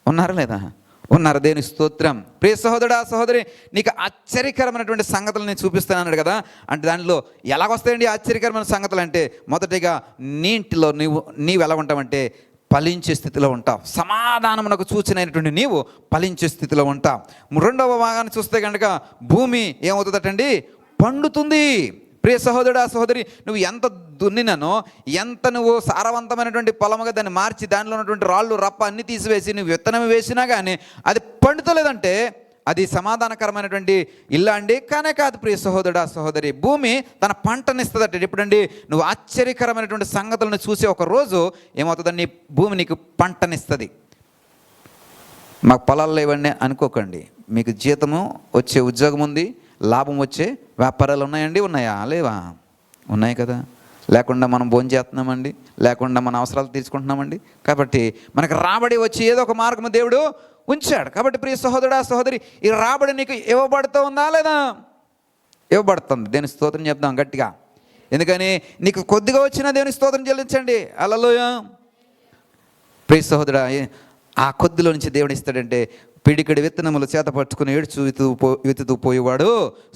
ఉన్నారా లేదా? ఉన్నారు. దేవుని స్తోత్రం. ప్రియ సహోదరుడా సహోదరి, నీకు ఆశ్చర్యకరమైనటువంటి సంగతులు నేను చూపిస్తాను అన్నాడు కదా. అంటే దానిలో ఎలాగొస్తాయండి ఆశ్చర్యకరమైన సంగతులు అంటే, మొదటిగా నీ ఇంటిలో నీవు ఎలా ఉంటావంటే ఫలించే స్థితిలో ఉంటావు. సమాధానమునకు సూచనైనటువంటి నీవు ఫలించే స్థితిలో ఉంటావు. రెండవ భాగాన్ని చూస్తే కనుక భూమి ఏమవుతుందటండి? పండుతుంది. ప్రియ సహోదరుడా సహోదరి, నువ్వు ఎంత దున్నిననో, ఎంత నువ్వు సారవంతమైనటువంటి పొలముగా దాన్ని మార్చి దానిలో ఉన్నటువంటి రాళ్ళు రప్ప అన్ని తీసివేసి నువ్వు విత్తనం వేసినా కానీ అది పండుతలేదంటే అది సమాధానకరమైనటువంటి ఇల్లు అండి? కానే కాదు. ప్రియ సహోదరుడా సహోదరి, భూమి తన పంటనిస్తుందట. ఎప్పుడండి? నువ్వు ఆశ్చర్యకరమైనటువంటి సంగతులను చూసే ఒక రోజు ఏమవుతుందండి? భూమి నీకు పంటనిస్తుంది. మాకు పొలాలు లేవండి అనుకోకండి. మీకు జీతము వచ్చే ఉద్యోగం ఉంది, లాభం వచ్చే వ్యాపారాలు ఉన్నాయండి? ఉన్నాయా? లేవా? ఉన్నాయి కదా. లేకుండా మనం భోజనం చేస్తున్నామండి, లేకుండా మన అవసరాలు తీర్చుకుంటున్నామండి. కాబట్టి మనకు రాబడి వచ్చి ఏదో ఒక మార్గము దేవుడు ఉంచాడు. కాబట్టి ప్రియ సహోదరుడా సహోదరి, ఈ రాబడి నీకు ఇవ్వబడుతూ ఉందా లేదా? ఇవ్వబడుతుంది. దేవుని స్తోత్రం చెప్దాం గట్టిగా. ఎందుకని? నీకు కొద్దిగా వచ్చినా దేవుని స్తోత్రం చెల్లించండి. హల్లెలూయా. ప్రియ సహోదరుడా, ఆ కొద్దిలో నుంచి దేవుడు ఇస్తాడంటే పిడికిడి విత్తనములు చేత పట్టుకుని విత్తుతూ పోయేవాడు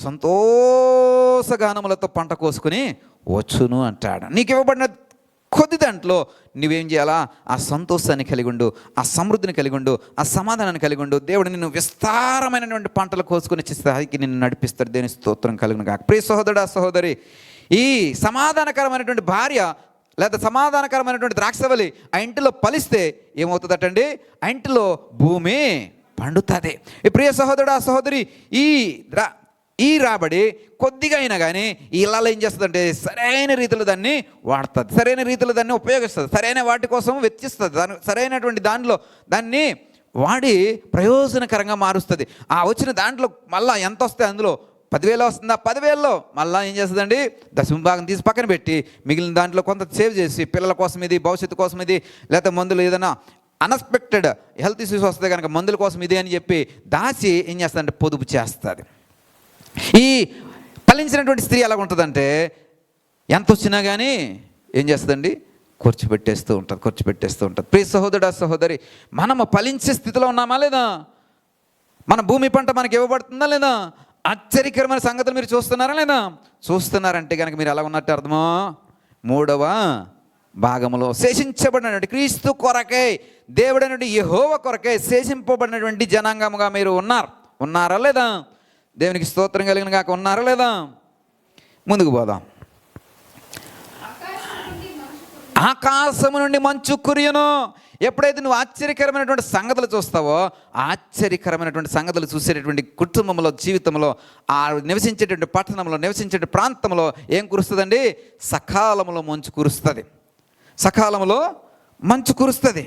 సంతోషగానములతో పంట కోసుకుని వచ్చును అంటాడు. నీకు ఇవ్వబడిన కొద్ది దాంట్లో నువ్వేం చేయాలా? ఆ సంతోషాన్ని కలిగి ఉండు, ఆ సమృద్ధిని కలిగి ఉండు, ఆ సమాధానాన్ని కలిగి ఉండు. దేవుడు నిన్ను విస్తారమైనటువంటి పంటలు కోసుకుని స్థాయికి నిన్ను నడిపిస్తాడు. దేని స్తోత్రం కలిగిన కాక. ప్రియ సహోదరుడా సహోదరి, ఈ సమాధానకరమైనటువంటి భార్య లేదా సమాధానకరమైనటువంటి ద్రాక్షవల్లి ఆ ఇంటిలో ఫలిస్తే ఏమవుతుందటండి? ఆ ఇంటిలో భూమి పండుతుంది. ఈ ప్రియ సహోదరుడా సహోదరి, ఈ రాబడి కొద్దిగా అయినా కానీ ఈ ఇళ్ళలో ఏం చేస్తుందంటే సరైన రీతిలో దాన్ని వాడుతుంది, సరైన రీతిలో దాన్ని ఉపయోగిస్తుంది, సరైన వాటి కోసం వెచ్చిస్తుంది, సరైనటువంటి దాన్ని వాడి ప్రయోజనకరంగా మారుస్తుంది. ఆ వచ్చిన దాంట్లో మళ్ళీ ఎంత వస్తే అందులో 10,000 వస్తుందా? 10,000లో మళ్ళీ ఏం చేస్తుందండి? దశమ భాగం తీసి పక్కన పెట్టి మిగిలిన దాంట్లో కొంత సేవ్ చేసి పిల్లల కోసం ఇది, భవిష్యత్తు కోసం ఇది, లేకపోతే మందులు ఏదైనా అన్ఎక్స్పెక్టెడ్ హెల్త్ ఇష్యూస్ వస్తే కనుక మందుల కోసం ఇది అని చెప్పి దాచి ఏం చేస్తుందంటే పొదుపు చేస్తుంది. ఈ ఫలించినటువంటి స్త్రీ ఎలా ఉంటుందంటే ఎంత వచ్చినా కానీ ఏం చేస్తుందండి? ఖర్చు పెట్టేస్తూ ఉంటుంది. ప్రియ సహోదరుడా సహోదరి, మనము ఫలించే స్థితిలో ఉన్నామా లేదా? మన భూమి పంట మనకి ఇవ్వబడుతుందా లేదా? ఆశ్చర్యకరమైన సంగతులు మీరు చూస్తున్నారా లేదా? చూస్తున్నారంటే కనుక మీరు ఎలా ఉన్నట్టు అర్థమో? మూడవ భాగంలో శేషించబడినటువంటి క్రీస్తు కొరకై, దేవుడైనటువంటి యెహోవా కొరకై శేషింపబడినటువంటి జనాంగముగా మీరు ఉన్నారా లేదా? దేవునికి స్తోత్రం కలిగిన కాక ఉన్నారా లేదా? ముందుకు పోదాం. ఆకాశము నుండి మంచు కురియను. ఎప్పుడైతే నువ్వు ఆశ్చర్యకరమైనటువంటి సంగతులు చూస్తావో, ఆశ్చర్యకరమైనటువంటి సంగతులు చూసేటటువంటి కుటుంబంలో, జీవితంలో, ఆ నివసించేటువంటి పట్టణంలో, నివసించే ప్రాంతంలో ఏం కురుస్తుందండి? సకాలంలో మంచు కురుస్తుంది. సకాలంలో మంచు కురుస్తుంది.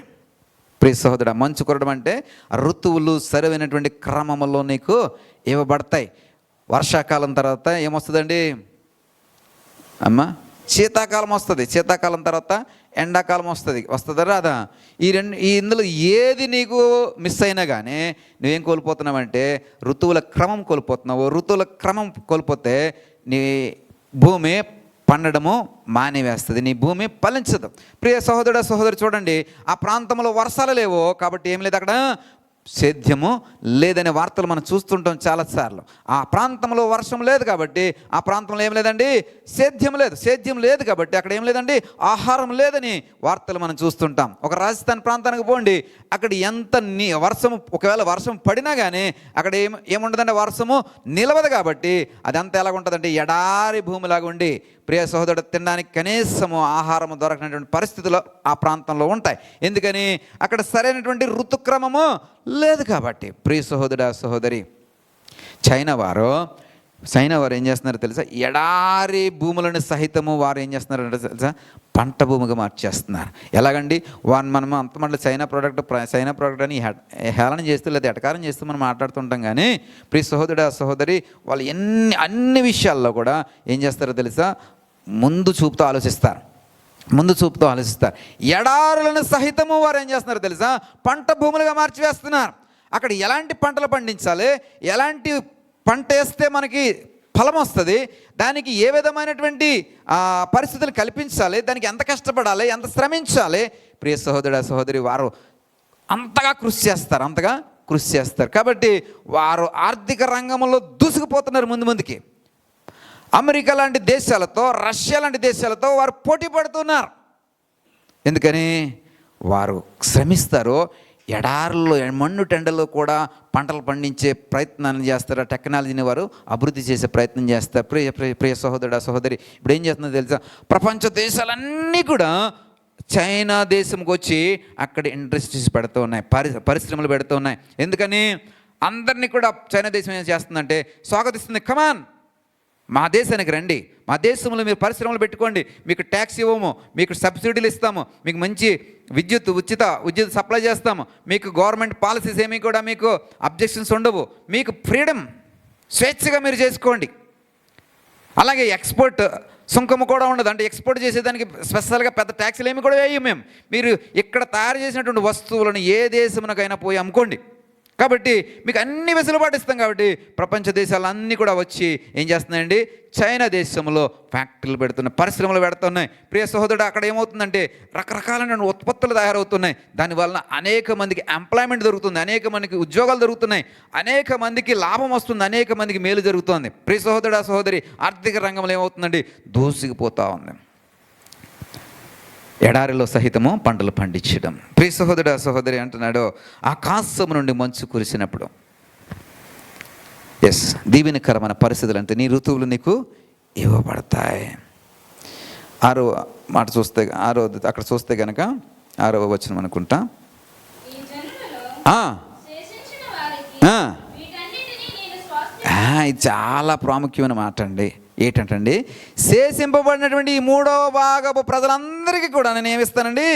ప్రియ సహోదరుడా, మంచు కురడం అంటే ఋతువులు సరైనటువంటి క్రమంలో నీకు ఇవ్వబడతాయి. వర్షాకాలం తర్వాత ఏమొస్తుందండి అమ్మ? శీతాకాలం వస్తుంది. శీతాకాలం తర్వాత ఎండాకాలం వస్తుందా రాదా? ఇందులో ఏది నీకు మిస్ అయినా కానీ నువ్వేం కోల్పోతున్నావంటే ఋతువుల క్రమం కోల్పోతున్నావు. ఋతువుల క్రమం కోల్పోతే నీ భూమి పండడము మానివేస్తుంది, నీ భూమి ఫలించదు. ప్రియ సహోదరుడా సహోదరి, చూడండి, ఆ ప్రాంతంలో వర్షాలు లేవు కాబట్టి ఏం లేదు, అక్కడ సేద్యము లేదనే వార్తలు మనం చూస్తుంటాం చాలాసార్లు. ఆ ప్రాంతంలో వర్షం లేదు కాబట్టి ఆ ప్రాంతంలో ఏం లేదండి? సేద్యం లేదు కాబట్టి అక్కడ ఏం లేదండి? ఆహారం లేదని వార్తలు మనం చూస్తుంటాం. ఒక రాజస్థాన్ ప్రాంతానికి పోండి, అక్కడ ఎంత ఒకవేళ వర్షం పడినా కానీ అక్కడ ఏముండదంటే వర్షము నిలవదు కాబట్టి అదంతా ఎలాగుంటుందంటే ఎడారి భూమిలాగా ఉండి, ప్రియ సహోదరుడు, తినడానికి కనీసము ఆహారం దొరకనటువంటి పరిస్థితులు ఆ ప్రాంతంలో ఉంటాయి. ఎందుకని? అక్కడ సరైనటువంటి ఋతుక్రమము లేదు కాబట్టి. ప్రియ సహోదరుడా సహోదరి, చైనా వారు ఏం చేస్తున్నారో తెలుసా? ఎడారి భూములను సహితము వారు ఏం చేస్తున్నారంటే తెలుసా? పంట భూమిగా మార్చేస్తున్నారు. ఎలాగండి? మనం అంతమంది చైనా ప్రోడక్ట్ అని హేళన చేస్తూ లేదా ఎటకారం చేస్తూ మనం మాట్లాడుతుంటాం. కానీ ప్రియ సహోదరుడా సహోదరి, వాళ్ళు అన్ని విషయాల్లో కూడా ఏం చేస్తారో తెలుసా? ముందు చూపుతో ఆలోచిస్తారు. ఎడారులను సహితము వారు ఏం చేస్తున్నారు తెలుసా? పంట భూములుగా మార్చివేస్తున్నారు. అక్కడ ఎలాంటి పంటలు పండించాలి, ఎలాంటి పంట వేస్తే మనకి ఫలం వస్తుంది, దానికి ఏ విధమైనటువంటి పరిస్థితులు కల్పించాలి, దానికి ఎంత కష్టపడాలి, ఎంత శ్రమించాలి, ప్రియ సహోదరుడా సహోదరి, వారు అంతగా కృషి చేస్తారు. కాబట్టి వారు ఆర్థిక రంగంలో దూసుకుపోతున్నారు ముందుకి. అమెరికా లాంటి దేశాలతో, రష్యా లాంటి దేశాలతో వారు పోటీ పడుతున్నారు. ఎందుకని? వారు శ్రమిస్తారో, ఎడారుల్లో మన్ను టెండలో కూడా పంటలు పండించే ప్రయత్నాన్ని చేస్తారు. టెక్నాలజీని వారు అభివృద్ధి చేసే ప్రయత్నం చేస్తారు. ప్రియ సహోదరుడు సహోదరి, ఇప్పుడు ఏం చేస్తుందో తెలుసా? ప్రపంచ దేశాలన్నీ కూడా చైనా దేశంకి వచ్చి అక్కడ ఇండస్ట్రీస్ పెడుతూ ఉన్నాయి, పరిశ్రమలు పెడుతూ ఉన్నాయి. ఎందుకని? అందరినీ కూడా చైనా దేశం ఏం చేస్తుందంటే స్వాగతిస్తుంది. కమాన్, మా దేశానికి రండి, మా దేశంలో మీరు పరిశ్రమలు పెట్టుకోండి, మీకు ట్యాక్స్ ఇవ్వము, మీకు సబ్సిడీలు ఇస్తాము, మీకు మంచి ఉచిత విద్యుత్ సప్లై చేస్తాము, మీకు గవర్నమెంట్ పాలసీస్ ఏమీ కూడా మీకు అబ్జెక్షన్స్ ఉండవు, మీకు ఫ్రీడమ్, స్వేచ్ఛగా మీరు చేసుకోండి. అలాగే ఎక్స్పోర్ట్ సుంకము కూడా ఉండదు. అంటే ఎక్స్పోర్ట్ చేసేదానికి స్పెషల్గా పెద్ద ట్యాక్సీలు ఏమి కూడా వేయం మేము. మీరు ఇక్కడ తయారు చేసినటువంటి వస్తువులను ఏ దేశమునకైనా పోయి అమ్ముకోండి. కాబట్టి మీకు అన్ని వెసులుబాటు ఇస్తాం. కాబట్టి ప్రపంచ దేశాలన్నీ కూడా వచ్చి ఏం చేస్తున్నాయండి? చైనా దేశంలో ఫ్యాక్టరీలు పెడుతున్నాయి, పరిశ్రమలు పెడుతున్నాయి. ప్రియ సహోదరుడు, అక్కడ ఏమవుతుందంటే రకరకాలైన ఉత్పత్తులు తయారవుతున్నాయి. దానివల్ల అనేక మందికి ఎంప్లాయ్మెంట్ దొరుకుతుంది, అనేక మందికి ఉద్యోగాలు దొరుకుతున్నాయి, అనేక మందికి లాభం వస్తుంది, అనేక మందికి మేలు జరుగుతుంది. ప్రియ సహోదరుడు సహోదరి, ఆర్థిక రంగంలో ఏమవుతుందండి? దూసుకుపోతూ ఉంది. ఎడారిలో సహితము పంటలు పండించడం. ప్రియ సహోదరుడు సహోదరి అంటున్నాడు, ఆకాశము నుండి మంచు కురిసినప్పుడు, దీవెనకరమైన పరిస్థితులు అంటే నీ ఋతువులు నీకు ఇవ్వబడతాయి. ఆరో మాట చూస్తే, అక్కడ చూస్తే కనుక 6వ వచనం అనుకుంటా. ఇది చాలా ప్రాముఖ్యమైన మాట అండి. ఏంటంటండి? శేషింపబడినటువంటి ఈ 3వ భాగపు ప్రజలందరికీ కూడా నేను ఏమిస్తానండి?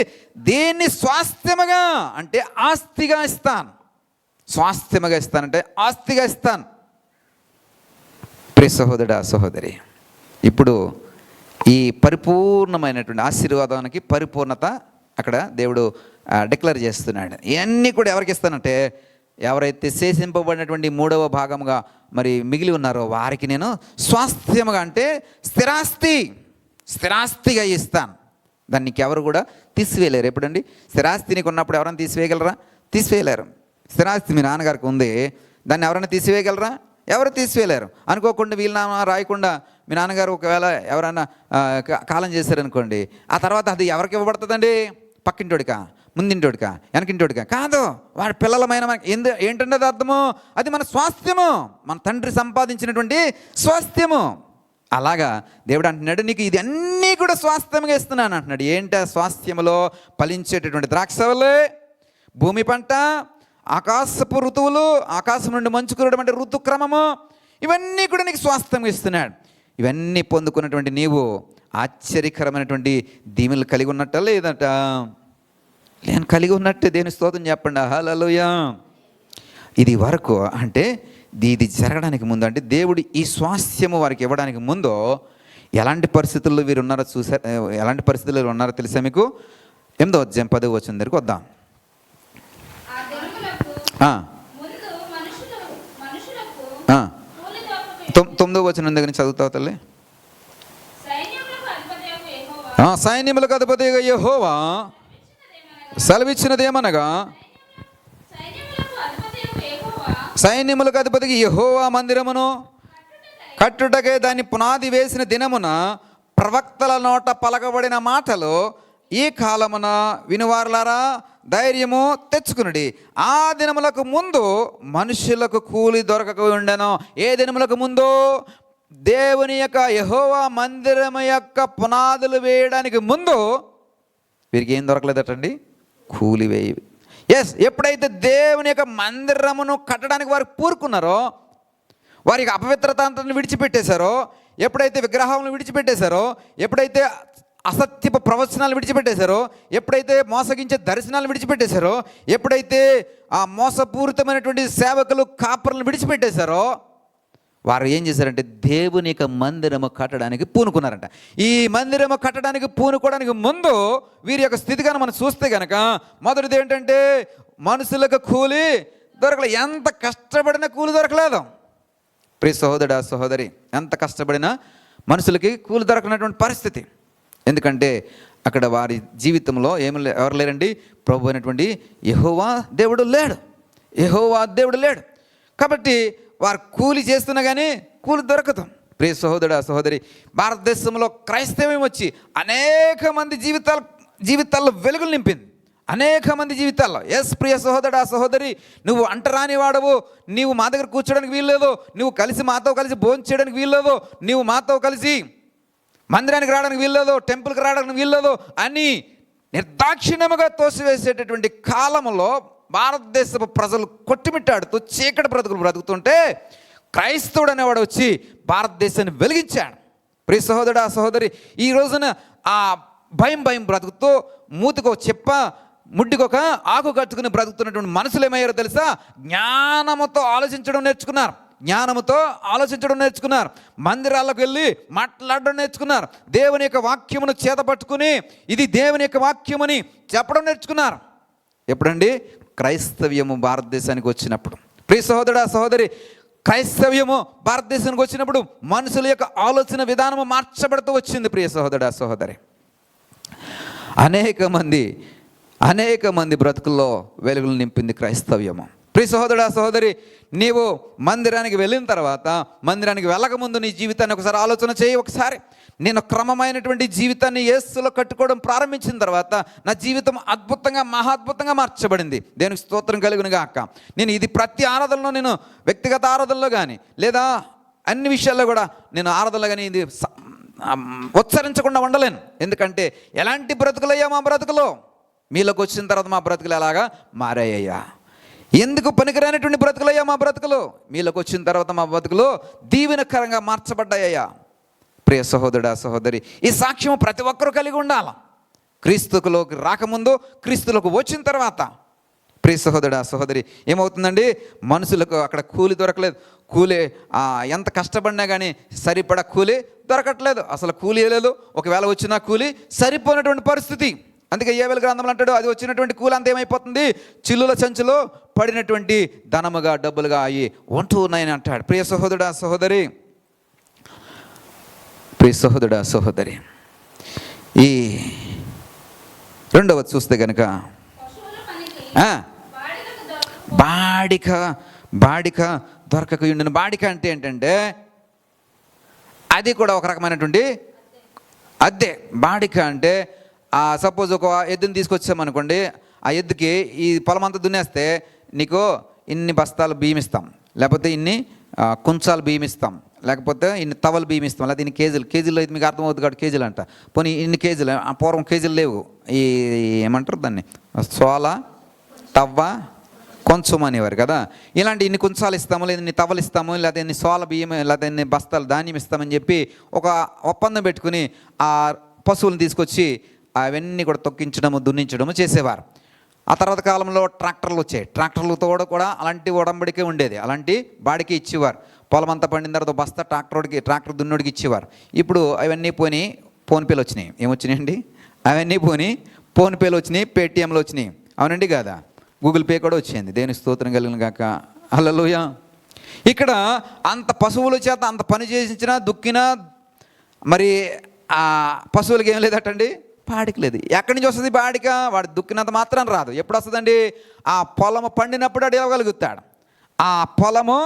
దీన్ని స్వాస్థ్యముగా, అంటే ఆస్తిగా ఇస్తాను. స్వాస్థ్యముగా ఇస్తానంటే ఆస్తిగా ఇస్తాను. ప్రియ సహోదరుడా సహోదరి, ఇప్పుడు ఈ పరిపూర్ణమైనటువంటి ఆశీర్వాదానికి పరిపూర్ణత అక్కడ దేవుడు డిక్లేర్ చేస్తున్నాడు. ఇవన్నీ కూడా ఎవరికి ఇస్తానంటే, ఎవరైతే శేషింపబడినటువంటి 3వ భాగముగా మరి మిగిలి ఉన్నారో వారికి నేను స్వాస్థ్యముగా, అంటే స్థిరాస్తిగా ఇస్తాను. దాన్ని ఎవరు కూడా తీసివేయలేరు. ఎప్పుడండి? స్థిరాస్తి నీకు ఉన్నప్పుడు ఎవరైనా తీసివేయగలరా? తీసివేయలేరు. స్థిరాస్తి మీ నాన్నగారికి ఉంది, దాన్ని ఎవరైనా తీసివేయగలరా? ఎవరు తీసివేయలేరు. అనుకోకుండా వీళ్ళనామా రాయకుండా మీ నాన్నగారు ఒకవేళ ఎవరైనా కాలం చేశారనుకోండి, ఆ తర్వాత అది ఎవరికి ఇవ్వబడుతుందండి? పక్కింటోడికా, ముందింటోడికా, వెనకింటోడికా? కాదు, వాడి పిల్లలమైన ఏంటంటే అది అర్థము, అది మన స్వాస్థ్యము, మన తండ్రి సంపాదించినటువంటి స్వాస్థ్యము. అలాగా దేవుడు అంటున్నాడు, నీకు ఇది అన్నీ కూడా స్వాస్థ్యంగా ఇస్తున్నాను అంటున్నాడు. ఏంటి స్వాస్థ్యములో? ఫలించేటటువంటి ద్రాక్షవలే, భూమి పంట, ఆకాశపు ఋతువులు, ఆకాశం నుండి మంచు కురవడం అంటే ఋతుక్రమము, ఇవన్నీ కూడా నీకు స్వాస్థ్యంగా ఇస్తున్నాడు. ఇవన్నీ పొందుకున్నటువంటి నీవు ఆశ్చర్యకరమైనటువంటి దీవెనలు కలిగి ఉన్నట్ట లేదట? నేను కలిగి ఉన్నట్టే. దేని స్తోత్రం చెప్పండి. హల్లెలూయా. ఇది వరకు అంటే ఇది జరగడానికి ముందు, అంటే దేవుడు ఈ స్వాస్థ్యము వారికి ఇవ్వడానికి ముందు ఎలాంటి పరిస్థితుల్లో వీరు ఉన్నారో చూసారు. ఎలాంటి పరిస్థితుల్లో ఉన్నారో తెలుసా మీకు? 8వ అధ్యాయం 10వ వచనం దగ్గరికి వద్దాం. 9వ వచనం దగ్గర నుంచి చదువుతావు తల్లి. సైన్యములకు అధిపతిగా యెహోవా సెలవిచ్చినదేమనగా, సైన్యములకు అధిపతిగా యెహోవా మందిరమును కట్టుటకే దాన్ని పునాది వేసిన దినమున ప్రవక్తల నోట పలకబడిన మాటలు ఈ కాలమున వినువారులారా ధైర్యము తెచ్చుకునుడి. ఆ దినములకు ముందు మనుషులకు కూలి దొరకక ఉండెను. ఏ దినములకు ముందు? దేవుని యొక్క యెహోవా మందిరము యొక్క పునాదులు వేయడానికి ముందు వీరికి ఏం దొరకలేదటండి? కూలి వేయి. ఎప్పుడైతే దేవుని యొక్క మందిరమును కట్టడానికి వారు పూరుకున్నారో, వారికి అపవిత్రతను విడిచిపెట్టేశారో, ఎప్పుడైతే విగ్రహాలను విడిచిపెట్టేశారో, ఎప్పుడైతే అసత్యపు ప్రవచనాలు విడిచిపెట్టేశారో, ఎప్పుడైతే మోసగించే దర్శనాలు విడిచిపెట్టేశారో, ఎప్పుడైతే ఆ మోసపూరితమైనటువంటి సేవకులు కాపరులను విడిచిపెట్టేశారో, వారు ఏం చేశారంటే దేవుని యొక్క మందిరము కట్టడానికి పూనుకున్నారంట. ఈ మందిరము కట్టడానికి పూనుకోవడానికి ముందు వీరి యొక్క స్థితిగాను మనం చూస్తే కనుక, మొదటిది ఏంటంటే మనుషులకు కూలి దొరకలేదు. ఎంత కష్టపడినా కూలి దొరకలేదు. ప్రియ సహోదరుడా సహోదరి, ఎంత కష్టపడినా మనుషులకి కూలి దొరకనటువంటి పరిస్థితి. ఎందుకంటే అక్కడ వారి జీవితంలో ఎవరు లేరండి? ప్రభు అయినటువంటి యెహోవా దేవుడు లేడు. యెహోవా దేవుడు లేడు. కాబట్టి వారు కూలి చేస్తున్నా కానీ కూలి దొరకదు. ప్రియ సహోదరుడా సహోదరి, భారతదేశంలో క్రైస్తవ్యం వచ్చి అనేక మంది జీవితాల్లో వెలుగులు నింపింది. అనేక మంది జీవితాల్లో. ఎస్ ప్రియ సహోదరుడా సహోదరి, నువ్వు అంటరాని వాడవు, నీవు మా దగ్గర కూర్చోడానికి వీల్లేదు, నువ్వు మాతో కలిసి భోజనం చేయడానికి వీల్లేదు, నువ్వు మాతో కలిసి మందిరానికి రావడానికి వీల్లేదు, టెంపుల్కి రావడానికి వీల్లేదు అని నిర్దాక్షిణ్యముగా తోసివేసేటటువంటి కాలంలో భారతదేశపు ప్రజలు కొట్టిమిట్టాడుతూ చీకటి బ్రతుకులు బ్రతుకుతుంటే క్రైస్తవుడు అనేవాడు వచ్చి భారతదేశాన్ని వెలిగించాడు. ప్రియ సహోదరుడా సహోదరి, ఈ రోజున ఆ భయం బ్రతుకుతూ మూతికో చెప్ప ముడ్డికొక ఆకు కట్టుకుని బ్రతుకుతున్నటువంటి మనుషులు ఏమయ్యారో తెలుసా? జ్ఞానముతో ఆలోచించడం నేర్చుకున్నారు. మందిరాలకు వెళ్ళి మాట్లాడడం నేర్చుకున్నారు. దేవుని యొక్క వాక్యమును చేతపట్టుకుని ఇది దేవుని యొక్క వాక్యమని చెప్పడం నేర్చుకున్నారు. ఎప్పుడండి? క్రైస్తవ్యము భారతదేశానికి వచ్చినప్పుడు. ప్రియ సహోదరుడా సహోదరి, క్రైస్తవ్యము భారతదేశానికి వచ్చినప్పుడు మనుషుల యొక్క ఆలోచన విధానము మార్చబడుతూ వచ్చింది. ప్రియ సహోదరుడా సహోదరి, అనేక మంది బ్రతుకుల్లో వెలుగులు నింపింది క్రైస్తవ్యము. ప్రియ సహోదరుడా సహోదరి, నీవు మందిరానికి వెళ్ళిన తర్వాత, మందిరానికి వెళ్ళకముందు నీ జీవితాన్ని ఒకసారి ఆలోచన చేయి. ఒకసారి నేను క్రమమైనటువంటి జీవితాన్ని యేసులో కట్టుకోవడం ప్రారంభించిన తర్వాత నా జీవితం మహాద్భుతంగా మార్చబడింది. దేవునికి స్తోత్రం కలుగును గాక. నేను ఇది ప్రతి ఆరాధనలో, నేను వ్యక్తిగత ఆరాధనలో కానీ లేదా అన్ని విషయాల్లో కూడా నేను ఆరాధనలో కానీ ఇది ఉచ్చరించకుండా ఉండలేను. ఎందుకంటే ఎలాంటి బ్రతుకులయ్యా మా బ్రతుకులో, మీలోకి వచ్చిన తర్వాత మా బ్రతుకులు ఎలాగా మారాయ్యా. ఎందుకు పనికిరానటువంటి బ్రతుకులయ్యా మా బ్రతుకులు, మీలోకి వచ్చిన తర్వాత మా బ్రతుకులు దీవెనకరంగా మార్చబడ్డాయ్యా. ప్రియ సహోదరుడా సహోదరి, ఈ సాక్ష్యం ప్రతి ఒక్కరూ కలిగి ఉండాలి. క్రీస్తులోకి రాకముందు, క్రీస్తులోకి వచ్చిన తర్వాత. ప్రియ సహోదరుడా సహోదరి, ఏమవుతుందండి? మనుషులకు అక్కడ కూలి దొరకలేదు. కూలి ఎంత కష్టపడినా కానీ సరిపడా కూలి దొరకట్లేదు. అసలు కూలి లేదు. ఒకవేళ వచ్చినా కూలి సరిపోయినటువంటి పరిస్థితి. అందుకే యోవేలు గ్రంథంలో అంటాడు, అది వచ్చినటువంటి కూలి అంతా ఏమైపోతుంది? చిల్లుల సంచులో పడినటువంటి ధనముగా, డబ్బులుగా అయ్యి ఉంటున్నాయని అంటాడు. ప్రియ సహోదరుడా సహోదరి, ఈ రెండవది చూస్తే కనుక బాడిక దొరకకుండును. బాడిక అంటే ఏంటంటే అది కూడా ఒక రకమైనటువంటి అద్దె. బాడిక అంటే సపోజ్ ఒక ఎద్దుని తీసుకొచ్చామనుకోండి, ఆ ఎద్దుకి ఈ పొలం అంతా దున్నేస్తే నీకు ఇన్ని బస్తాలు బియ్యం ఇస్తాం, లేకపోతే ఇన్ని కుంచాలు బియ్యం ఇస్తాం, లేకపోతే ఇన్ని తవలు బియ్యం ఇస్తాం, లేకపోతే ఇన్ని కేజీలు అయితే మీకు అర్థమవుతుంది కాబట్టి కేజీలు అంట. పోనీ ఇన్ని కేజీలు, పూర్వం కేజీలు లేవు, ఈ ఏమంటారు దాన్ని, సోల, తవ్వ, కొంచెం అనేవారు కదా. ఇలాంటి ఇన్ని కుంచాలు ఇస్తాము, లేదా ఇన్ని తవలు ఇస్తాము, లేదా ఇన్ని సోల బియ్యం, లేదా ఇన్ని బస్తాలు ధాన్యం ఇస్తామని చెప్పి ఒక ఒప్పందం పెట్టుకుని ఆ పశువులను తీసుకొచ్చి అవన్నీ కూడా తొక్కించడము, దున్నించడము చేసేవారు. ఆ తర్వాత కాలంలో ట్రాక్టర్లు వచ్చాయి. ట్రాక్టర్లతో కూడా అలాంటి ఉడంబడికే ఉండేది, అలాంటి బాడికి ఇచ్చేవారు. పొలం అంతా పండిన తర్వాత బస్తా ట్రాక్టర్ దున్నుడికి ఇచ్చేవారు. ఇప్పుడు అవన్నీ పోని ఫోన్పేలు వచ్చినాయి. ఏమొచ్చినాయండి? అవన్నీ పోని ఫోన్పేలు వచ్చినాయి, పేటిఎంలు వచ్చినాయి. అవునండి కాదా? గూగుల్ పే కూడా వచ్చింది. దేవుని స్తోత్రం కలిగిన గాక. హల్లెలూయా. ఇక్కడ అంత పశువుల చేత అంత పని చేయించినా, దుక్కినా, మరి ఆ పశువులకి ఏం లేదటండి, బాడిక లేదు. ఎక్కడి నుంచి వస్తుంది బాడిక? వాడు దుక్కినంత మాత్రం రాదు. ఎప్పుడు వస్తుందండి? ఆ పొలము పండినప్పుడు అడు ఇవ్వగలుగుతాడు. ఆ పొలము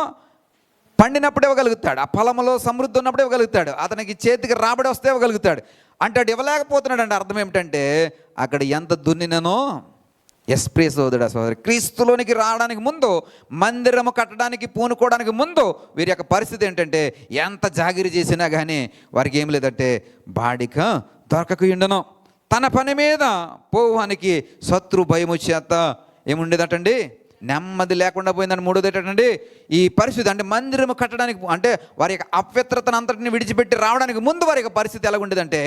పండినప్పుడు ఇవ్వగలుగుతాడు. ఆ పొలంలో సమృద్ధి ఉన్నప్పుడు ఇవ్వగలుగుతాడు. అతనికి చేతికి రాబడి వస్తే ఇవ్వగలుగుతాడు. అంటే అటు ఇవ్వలేకపోతున్నాడు. అంటే అర్థం ఏమిటంటే అక్కడ ఎంత దున్నిననో. ప్రియ సోదరుడా సోదరి, క్రీస్తులోనికి రావడానికి ముందు, మందిరము కట్టడానికి పూనుకోవడానికి ముందు వీరి యొక్క పరిస్థితి ఏంటంటే ఎంత జాగిరి చేసినా కానీ వారికి ఏం లేదంటే బాడిక దొరకకుండను. తన పని మీద పోవానికి శత్రు భయము చేత ఏముండేదటండి, నెమ్మది లేకుండా పోయిందని. మూడోది ఏంటండి ఈ పరిస్థితి, అంటే మందిరము కట్టడానికి, అంటే వారి యొక్క అపవిత్రతను అంతటిని విడిచిపెట్టి రావడానికి ముందు వారి యొక్క పరిస్థితి ఎలా ఉండేదంటే,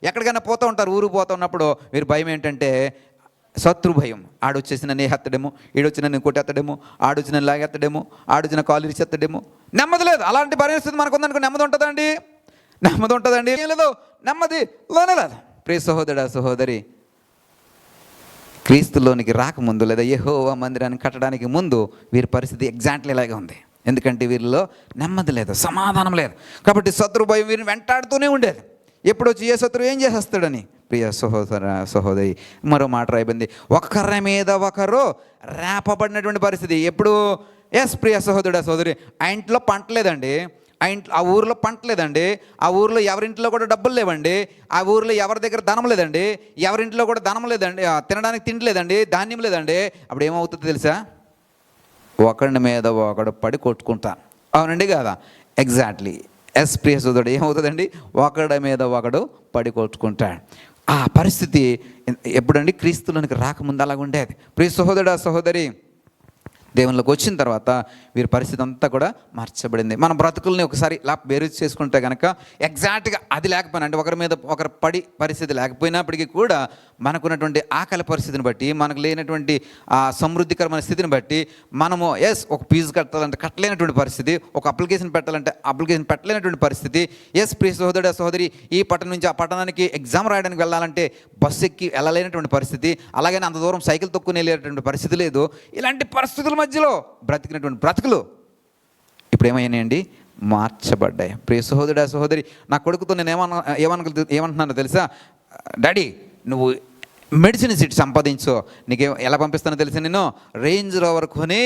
ఎక్కడికైనా పోతూ ఉంటారు, ఊరు పోతూ ఉన్నప్పుడు వీరి భయం ఏంటంటే శత్రు భయం. ఆడొచ్చేసి నన్ను హెత్తడేమో, ఈడొచ్చి నన్ను కొట్టేత్తడేమో, ఆడొచ్చి నన్ను లాగెత్తడేమో, ఆడొచ్చిన కాలు ఇరిచేత్తడేమో. నెమ్మది లేదు. అలాంటి పరిస్థితి మనకు ఉందనుకో, నెమ్మది ఉంటుందండి? ఏం లేదు, నెమ్మది లోనలేదు. ప్రియ సహోదరుడా సహోదరి, క్రీస్తులోనికి రాకముందు లేదా యెహోవా మందిరాన్ని కట్టడానికి ముందు వీరి పరిస్థితి ఎగ్జాక్ట్లీ ఇలాగే ఉంది. ఎందుకంటే వీరిలో నెమ్మది లేదు, సమాధానం లేదు. కాబట్టి శత్రు భయం వీరిని వెంటాడుతూనే ఉండేది. ఎప్పుడు వచ్చి ఏ శత్రువు ఏం చేసేస్తాడని. ప్రియ సహోదరి, మరో మాట రాయబడింది, ఒకరి మీద ఒకరు రేపబడినటువంటి పరిస్థితి. ఎప్పుడు? ప్రియ సహోదరుడా సహోదరి, ఆ ఇంట్లో పంట లేదండి, ఆ ఊరిలో పంట లేదండి, ఆ ఊరిలో ఎవరింట్లో కూడా డబ్బులు లేవండి, ఆ ఊరిలో ఎవరి దగ్గర ధనం లేదండి, ఎవరింట్లో కూడా ధనం లేదండి, తినడానికి తిండి లేదండి, ధాన్యం లేదండి. అప్పుడు ఏమవుతుందో తెలుసా? ఒకడి మీద ఒకడు పడి కొట్టుకుంటాను. అవునండి కదా? ఎగ్జాక్ట్లీ. ప్రియ సోదరుడు, ఏమవుతుందండి? ఒకడి మీద ఒకడు పడి కొట్టుకుంటాడు. ఆ పరిస్థితి ఎప్పుడండి? క్రీస్తులోనికి రాకముందు అలాగ ఉండేది. ప్రియ సహోదరుడా, సహోదరి, దేవునిలోకి వచ్చిన తర్వాత వీరి పరిస్థితి అంతా కూడా మార్చబడింది. మన బ్రతుకుల్ని ఒకసారి ఇలా బేరీజ్ చేసుకుంటే కనుక ఎగ్జాక్ట్గా అది లేకపోయినా, అంటే ఒకరి మీద ఒకరు పడి పరిస్థితి లేకపోయినప్పటికీ కూడా మనకున్నటువంటి ఆకలి పరిస్థితిని బట్టి, మనకు లేనటువంటి ఆ సమృద్ధికరమైన స్థితిని బట్టి మనము ఒక ఫీజు కట్టాలంటే కట్టలేనటువంటి పరిస్థితి, ఒక అప్లికేషన్ పెట్టాలంటే అప్లికేషన్ పెట్టలేనటువంటి పరిస్థితి. ప్రియ సహోదరుడు, సహోదరి, ఈ పట్టణం నుంచి ఆ పట్టణానికి ఎగ్జామ్ రాయడానికి వెళ్ళాలంటే బస్సు ఎక్కి వెళ్ళలేనటువంటి పరిస్థితి, అలాగని అంత దూరం సైకిల్ తొక్కుని వెళ్ళేటువంటి పరిస్థితి లేదు. ఇలాంటి పరిస్థితుల మధ్యలో బ్రతికినటువంటి బ్రతుకులు ఇప్పుడు ఏమయ్యాయండి? మార్చబడ్డాయి. ప్రియ సహోదరుడా, సహోదరి, నా కొడుకుతో నేను ఏమంటున్నానో తెలుసా? డాడీ, నువ్వు మెడిసిన్ సీట్ సంపాదించు, నీకు ఎలా పంపిస్తానో తెలుసా? నేను రేంజ్ రోవర్ కొని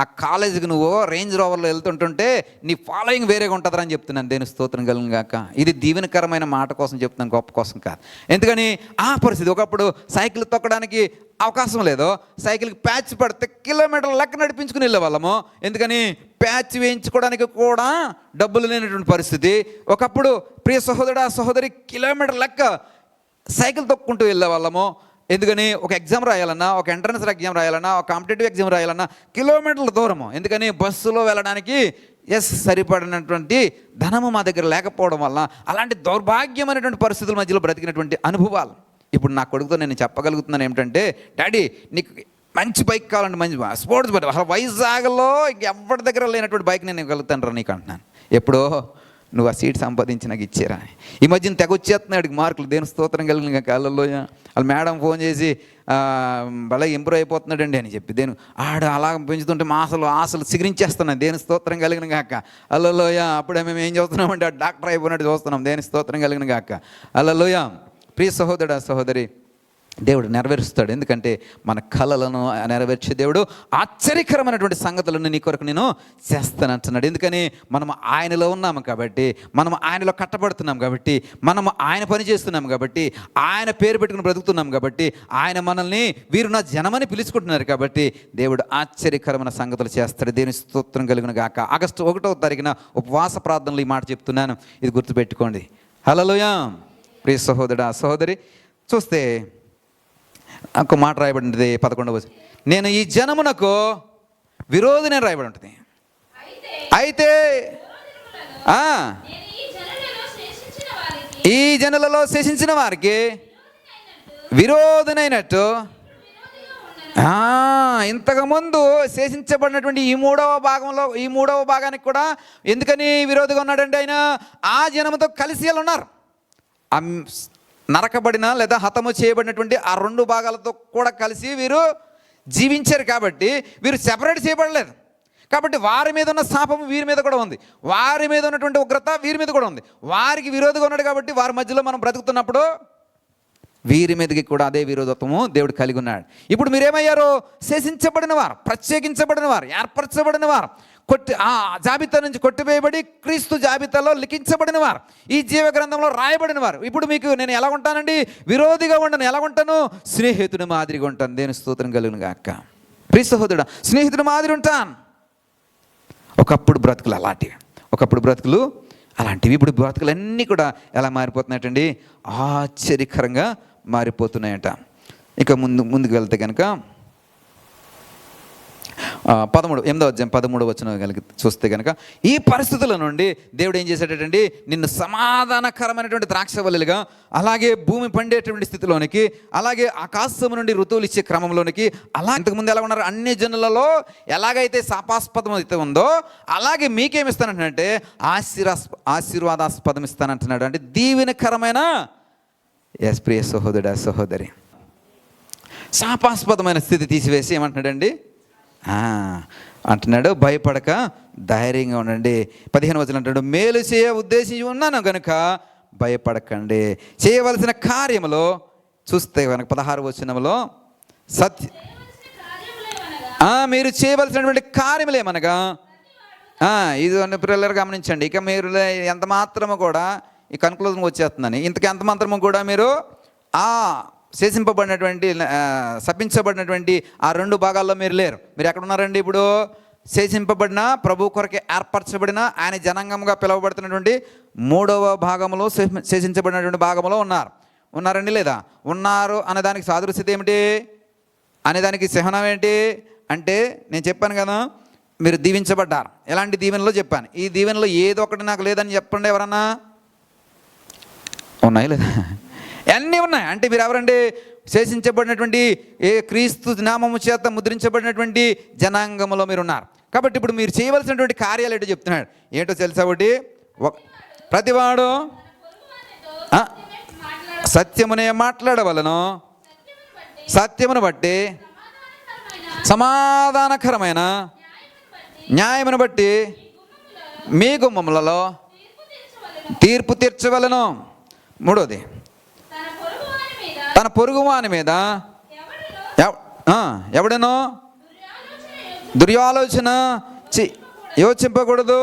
ఆ కాలేజీకి నువ్వు రేంజ్ రోవర్లో వెళ్తుంటుంటే నీ ఫాలోయింగ్ వేరేగా ఉంటుందని చెప్తున్నాను. దేని స్తోత్రం కలుగును గాక. ఇది దీవెనకరమైన మాట కోసం చెప్తున్నాను, గొప్ప కోసం కాదు. ఎందుకని ఆ పరిస్థితి, ఒకప్పుడు సైకిల్ తొక్కడానికి అవకాశం లేదు, సైకిల్కి ప్యాచ్ పడితే కిలోమీటర్ల లెక్క నడిపించుకుని వెళ్ళేవాళ్ళము. ఎందుకని? ప్యాచ్ వేయించుకోవడానికి కూడా డబ్బులు లేనటువంటి పరిస్థితి. ఒకప్పుడు ప్రియ సహోదరుడా, సహోదరి, కిలోమీటర్ లెక్క సైకిల్ తొక్కుంటూ వెళ్ళేవాళ్ళము. ఎందుకని? ఒక ఎగ్జామ్ రాయాలన్నా, ఒక ఎంట్రన్స్ ఎగ్జామ్ రాయాలన్నా, ఒక కాంపిటేటివ్ ఎగ్జామ్ రాయాలన్నా కిలోమీటర్ల దూరము. ఎందుకని? బస్సులో వెళ్ళడానికి సరిపడినటువంటి ధనము మా దగ్గర లేకపోవడం వల్ల అలాంటి దౌర్భాగ్యమైనటువంటి పరిస్థితుల మధ్యలో బ్రతికినటువంటి అనుభవాలు. ఇప్పుడు నా కొడుకుతో నేను చెప్పగలుగుతున్నాను ఏమిటంటే, డాడీ, నీకు మంచి బైక్ కావాలంటే మంచి స్పోర్ట్స్ బైక్, అసలు వైజాగ్లో ఇంకెవరి దగ్గర లేనటువంటి బైక్ నేను ఇవ్వగలుగుతాను రా నీకు అంటున్నాను. ఎప్పుడో నువ్వు ఆ సీట్ సంపాదించి నాకు ఇచ్చారా. ఈ మధ్యన తెగొచ్చేస్తున్నాడు మార్కులు. దేని స్తోత్రం కలిగిన కాళ్ళల్లో వాళ్ళ మేడం ఫోన్ చేసి భలే ఇంప్రూవ్ అయిపోతున్నాడండి అని చెప్పి, ఆడు అలా పెంచుతుంటే మా ఆశలు సిగరించేస్తున్నాను. దేని స్తోత్రం కలిగిన గాక. అల్లలోయ. అప్పుడే మేము ఏం చూస్తున్నామంటే డాక్టర్ అయిపోయినట్టు చూస్తున్నాం. దేని స్తోత్రం కలిగిన గాక. అల్లలోయ. ప్రియ సహోదరుడా, సహోదరి, దేవుడు నెరవేరుస్తాడు. ఎందుకంటే మన కలలను నెరవేర్చే దేవుడు ఆశ్చర్యకరమైనటువంటి సంగతులను నీ కొరకు నేను చేస్తానంటున్నాడు. ఎందుకని? మనం ఆయనలో ఉన్నాము కాబట్టి, మనం ఆయనలో కట్టబడుతున్నాం కాబట్టి, మనం ఆయన పని చేస్తున్నాం కాబట్టి, ఆయన పేరు పెట్టుకుని బ్రతుకుతున్నాం కాబట్టి, ఆయన మనల్ని వీరు నా జనమని పిలుచుకుంటున్నారు కాబట్టి దేవుడు ఆశ్చర్యకరమైన సంగతులు చేస్తాడు. దేవుని స్తోత్రం కలుగును గాక. ఆగస్టు 1వ తారీఖున ఉపవాస ప్రార్థనలు ఈ మాట చెప్తున్నాను, ఇది గుర్తుపెట్టుకోండి. హల్లెలూయా. ప్రియ సహోదరుడా, సహోదరి, చూస్తే ఒక మాట రాయబడి ఉంటుంది 11వ వచనం. నేను ఈ జనమునకు విరోధిని రాయబడి ఉంటుంది. అయితే ఈ జనులలో శేషించిన వారికి విరోధినైనట్టు ఇంతకుముందు శేషించబడినటువంటి ఈ మూడవ భాగానికి కూడా ఎందుకని విరోధిగా ఉన్నాడంటే, ఆయన ఆ జనముతో కలిసి ఉన్నారు. నరకబడిన లేదా హతము చేయబడినటువంటి ఆ 2 భాగాలతో కూడా కలిసి వీరు జీవించారు కాబట్టి వీరు సెపరేట్ చేయబడలేదు. కాబట్టి వారి మీద ఉన్న శాపము వీరి మీద కూడా ఉంది, వారి మీద ఉన్నటువంటి ఉగ్రత వీరి మీద కూడా ఉంది. వారికి విరోధిగా ఉన్నాడు కాబట్టి వారి మధ్యలో మనం బ్రతుకుతున్నప్పుడు వీరి మీదకి కూడా అదే విరోధత్వము దేవుడు కలిగి ఉన్నాడు. ఇప్పుడు మీరేమయ్యారు? శేషించబడిన వారు, ప్రత్యేకించబడిన వారు, ఏర్పరచబడిన వారు, ఆ జాబితా నుంచి కొట్టివేయబడి క్రీస్తు జాబితాలో లిఖించబడిన వారు, ఈ జీవ గ్రంథంలో రాయబడిన వారు. ఇప్పుడు మీకు నేను ఎలా ఉంటానండి? విరోధిగా ఉండను. ఎలా ఉంటాను? స్నేహితుడి మాదిరిగా ఉంటాను. దేని స్తోత్రం కలుగును గాక. ప్రియ సహోదరుడా, స్నేహితుడి మాదిరి ఉంటాను. ఒకప్పుడు బ్రతుకులు అలాంటివి. ఇప్పుడు బ్రతుకులన్నీ కూడా ఎలా మారిపోతున్నాయటండి? ఆశ్చర్యకరంగా మారిపోతున్నాయట. ఇక ముందుకు వెళ్తే కనుక 8వ అధ్యాయం 13వ వచనం కలిగి చూస్తే కనుక, ఈ పరిస్థితుల నుండి దేవుడు ఏం చేశాడటండి? నిన్ను సమాధానకరమైనటువంటి ద్రాక్షవల్లిగా, అలాగే భూమి పండేటువంటి స్థితిలోనికి, అలాగే ఆకాశము నుండి ఋతువులు ఇచ్చే క్రమంలోనికి, అలా ఇంతకుముందు ఎలా ఉన్నారు అన్ని జనులలో ఎలాగైతే శాపాస్పదం అయితే ఉందో అలాగే మీకేమిస్తానంటే ఆశీర్వాదాస్పదం ఇస్తానంటున్నాడు. అంటే దీవెనకరమైన ప్రియ సహోదరుడా, సహోదరి, శాపాస్పదమైన స్థితి తీసివేసి ఏమంటున్నాడండి? అంటున్నాడు, భయపడక ధైర్యంగా ఉండండి. 15వ వచనం అంటాడు, మేలు చేయ ఉద్దేశించి ఉన్నాను కనుక భయపడకండి. చేయవలసిన కార్యములో చూస్తే కనుక 16వ వచనంలో మీరు చేయవలసినటువంటి కార్యములు ఏమనగా ఇది అన్ని పిల్లలు గమనించండి. ఇక మీరు ఎంత మాత్రము కూడా ఈ కన్క్లూజన్కి వచ్చేస్తుందని, ఇంతకు ఎంత మాత్రము కూడా మీరు శేషింపబడినటువంటి శపించబడినటువంటి ఆ 2 భాగాల్లో మీరు లేరు. మీరు ఎక్కడున్నారండి? ఇప్పుడు శేషింపబడిన, ప్రభు కొరకే ఏర్పరచబడిన, ఆయన జనాంగంగా పిలువబడుతున్నటువంటి 3వ భాగంలో, శేషించబడినటువంటి భాగంలో ఉన్నారండి లేదా? ఉన్నారు అనేదానికి సాదృశ్యత ఏమిటి? అనేదానికి చిహ్నం ఏంటి అంటే, నేను చెప్పాను కదా, మీరు దీవించబడ్డారు. ఎలాంటి దీవెనలో చెప్పాను. ఈ దీవెనలో ఏదో ఒకటి నాకు లేదని చెప్పండి ఎవరన్నా. ఉన్నాయి లేదా? అన్నీ ఉన్నాయి. అంటే మీరు ఎవరండి? శేషించబడినటువంటి క్రీస్తు నామము చేత ముద్రించబడినటువంటి జనాంగంలో మీరు ఉన్నారు. కాబట్టి ఇప్పుడు మీరు చేయవలసినటువంటి కార్యాలు ఏంటో చెప్తున్నాడు. ఏంటో తెలుసా? ఒకటి, ప్రతివాడు సత్యమునే మాట్లాడవలను, సత్యమును బట్టి సమాధానకరమైన న్యాయమును బట్టి మీ గుమ్మములలో తీర్పు తీర్చవలను. 3వది, తన పొరుగువాని మీద ఎవడనో దుర్యాలోచన యోచింపకూడదు,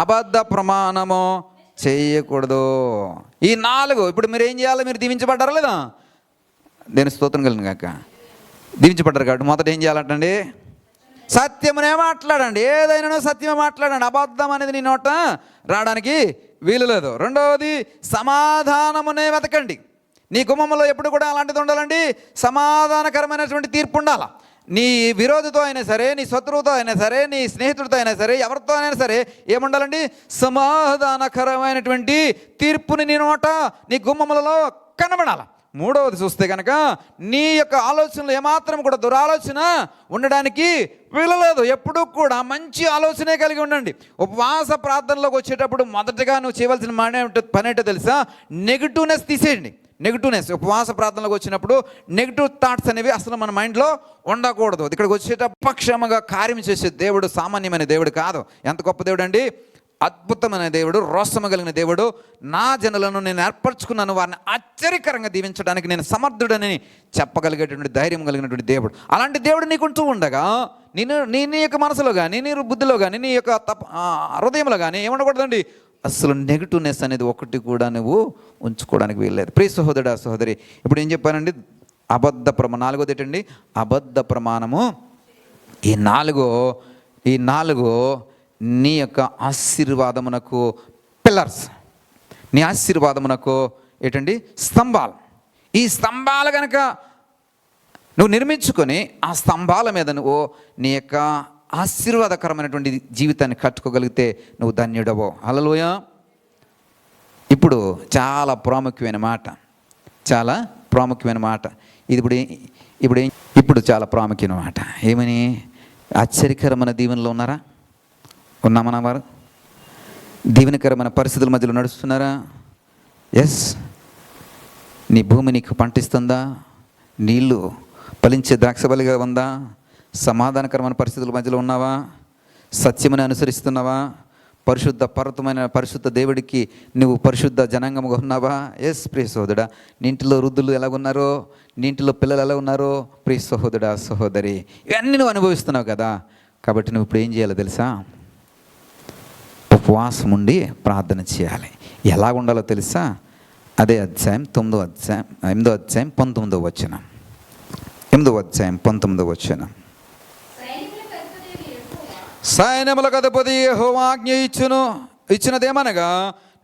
అబద్ధ ప్రమాణము చేయకూడదు. ఈ 4 ఇప్పుడు మీరు ఏం చేయాలి? మీరు దీవించబడ్డారా లేదా? దేని స్తోత్రం కలిగిన కాక దీవించబడ్డారు కాబట్టి మొదట ఏం చేయాలంటండి? సత్యమునే మాట్లాడండి. ఏదైనా సత్యమే మాట్లాడండి. అబద్ధం అనేది నీ నోట రావడానికి వీలు లేదు. 2వది, సమాధానమునే వెతకండి. నీ గుమ్మములో ఎప్పుడు కూడా అలాంటిది ఉండాలండి. సమాధానకరమైనటువంటి తీర్పు ఉండాలి. నీ విరోధితో అయినా సరే, నీ శత్రువుతో అయినా సరే, నీ స్నేహితుడితో అయినా సరే, ఎవరితో అయినా సరే ఏముండాలండి? సమాధానకరమైనటువంటి తీర్పుని నీ నోట, నీ గుమ్మములలో కనబడాలి. 3వది చూస్తే కనుక, నీ యొక్క ఆలోచనలు ఏమాత్రం కూడా దురాలోచన ఉండడానికి వీలలేదు. ఎప్పుడూ కూడా మంచి ఆలోచనే కలిగి ఉండండి. ఉపవాస ప్రార్థనలోకి వచ్చేటప్పుడు మొదటగా నువ్వు చేయవలసిన పని ఏంటో తెలుసా? నెగిటివ్నెస్ తీసేయండి. నెగిటివ్నెస్, ఉపవాస ప్రార్థనలోకి వచ్చినప్పుడు నెగిటివ్ థాట్స్ అనేవి అసలు మన మైండ్లో ఉండకూడదు. ఇక్కడికి వచ్చేటప్పుడు పక్షముగా కార్యం చేసే దేవుడు సామాన్యమైన దేవుడు కాదు. ఎంత గొప్ప దేవుడు అండి! అద్భుతమైన దేవుడు, రోషము కలిగిన దేవుడు. నా జనులను నేను ఏర్పరచుకున్నాను, వారిని ఆశ్చర్యకరంగా దీవించడానికి నేను సమర్థుడని చెప్పగలిగేటువంటి ధైర్యం కలిగినటువంటి దేవుడు. అలాంటి దేవుడు నీకుంటూ ఉండగా నీ యొక్క మనసులో కానీ, నీ బుద్ధిలో కానీ, నీ యొక్క హృదయంలో కానీ ఏముండకూడదండి? అసలు నెగిటివ్నెస్ అనేది ఒకటి కూడా నువ్వు ఉంచుకోవడానికి వీల్లేదు. ప్రియ సహోదరుడా, సహోదరి, ఇప్పుడు ఏం చెప్పానండి? అబద్ధ ప్రమాణం. 4వది ఏంటండి? అబద్ధ ప్రమాణము. ఈ నాలుగు నీ యొక్క ఆశీర్వాదమునకు పిల్లర్స్, నీ ఆశీర్వాదమునకు ఏంటండి? స్తంభాలు. ఈ స్తంభాలు కనుక నువ్వు నిర్మించుకొని ఆ స్తంభాల మీద నువ్వు నీ యొక్క ఆశీర్వాదకరమైనటువంటి జీవితాన్ని కట్టుకోగలిగితే నువ్వు ధన్యుడవో. హల్లెలూయా. ఇప్పుడు చాలా ప్రాముఖ్యమైన మాట, ఇప్పుడు చాలా ప్రాముఖ్యమైన మాట. ఏమని? ఆశ్చర్యకరమైన దీవెనలో ఉన్నామా వారు? దీవెనకరమైన పరిస్థితుల మధ్యలో నడుస్తున్నారా? ఎస్. నీ భూమి నీకు పంటిస్తుందా? నీళ్ళు ఫలించే ద్రాక్షబలిగా ఉందా? సమాధానకరమైన పరిస్థితుల మధ్యలో ఉన్నావా? సత్యముని అనుసరిస్తున్నావా? పరిశుద్ధ దేవుడికి నువ్వు పరిశుద్ధ జనాంగముగా ఉన్నావా? ఎస్ ప్రియ సహోదరుడా. నీ ఇంటిలో వృద్ధులు ఎలాగున్నారో, నీ ఇంటిలో పిల్లలు ఎలా ఉన్నారో, ప్రియ సహోదరుడా, సహోదరి, ఇవన్నీ నువ్వు అనుభవిస్తున్నావు కదా. కాబట్టి నువ్వు ఇప్పుడు ఏం చేయాలో తెలుసా? ఉపవాసం ఉండి ప్రార్థన చేయాలి. ఎలా ఉండాలో తెలుసా? అదే అధ్యాయం 8వ అధ్యాయం 19వ వచనం. 8వ అధ్యాయం 19వ వచనం. సైన్యములకు అధిపతి యెహోవా ఆజ్ఞ ఇచ్చినదేమనగా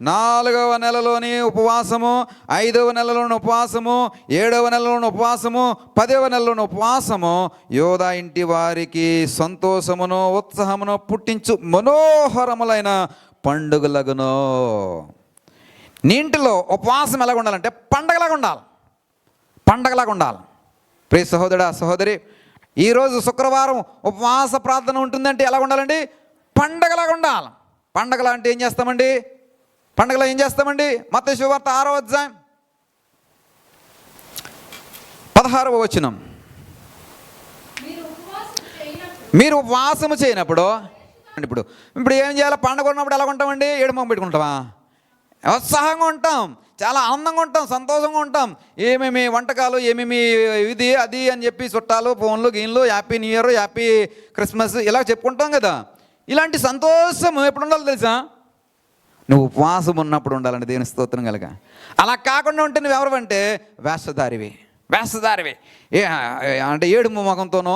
4వ నెలలోని ఉపవాసము, 5వ నెలలోని ఉపవాసము, 7వ నెలలోని ఉపవాసము, 10వ నెలలోని ఉపవాసము యోధా ఇంటి వారికి సంతోషమును ఉత్సాహమును పుట్టించు మనోహరములైన పండుగలగును. నీ ఇంటిలో ఉపవాసం ఎలాగ ఉండాలంటే పండగలాగా ఉండాలి. ప్రియ సహోదరుడా, సహోదరి, ఈరోజు శుక్రవారం ఉపవాస ప్రార్థన ఉంటుందంటే ఎలా ఉండాలండి? పండగలాగా ఉండాలి. పండగల అంటే ఏం చేస్తామండి? మత్తయి సువార్త 6వ అధ్యాయం 16వ వచనం. మీరు ఉపవాసము చేయనప్పుడు ఇప్పుడు ఏం చేయాలి? పండగ ఉన్నప్పుడు ఎలా ఉంటామండి? ఏడుమొహం పెట్టుకుంటామా? ఉత్సాహంగా ఉంటాం, చాలా ఆనందంగా ఉంటాం, సంతోషంగా ఉంటాం. ఏమేమి వంటకాలు, ఏమేమి ఇది అది అని చెప్పి చుట్టాలు, ఫోన్లు, గీన్లు, happy new year, happy Christmas ఇలా చెప్పుకుంటాం కదా. ఇలాంటి సంతోషం ఎప్పుడు ఉండాలి తెలుసా? నువ్వు ఉపవాసం ఉన్నప్పుడు ఉండాలండి, దేవుని స్తోత్రం కలగ. అలా కాకుండా ఉంటే నువ్వు ఎవరు అంటే వేషధారివి ఏ అంటే ఏడుపు ముఖంతోనో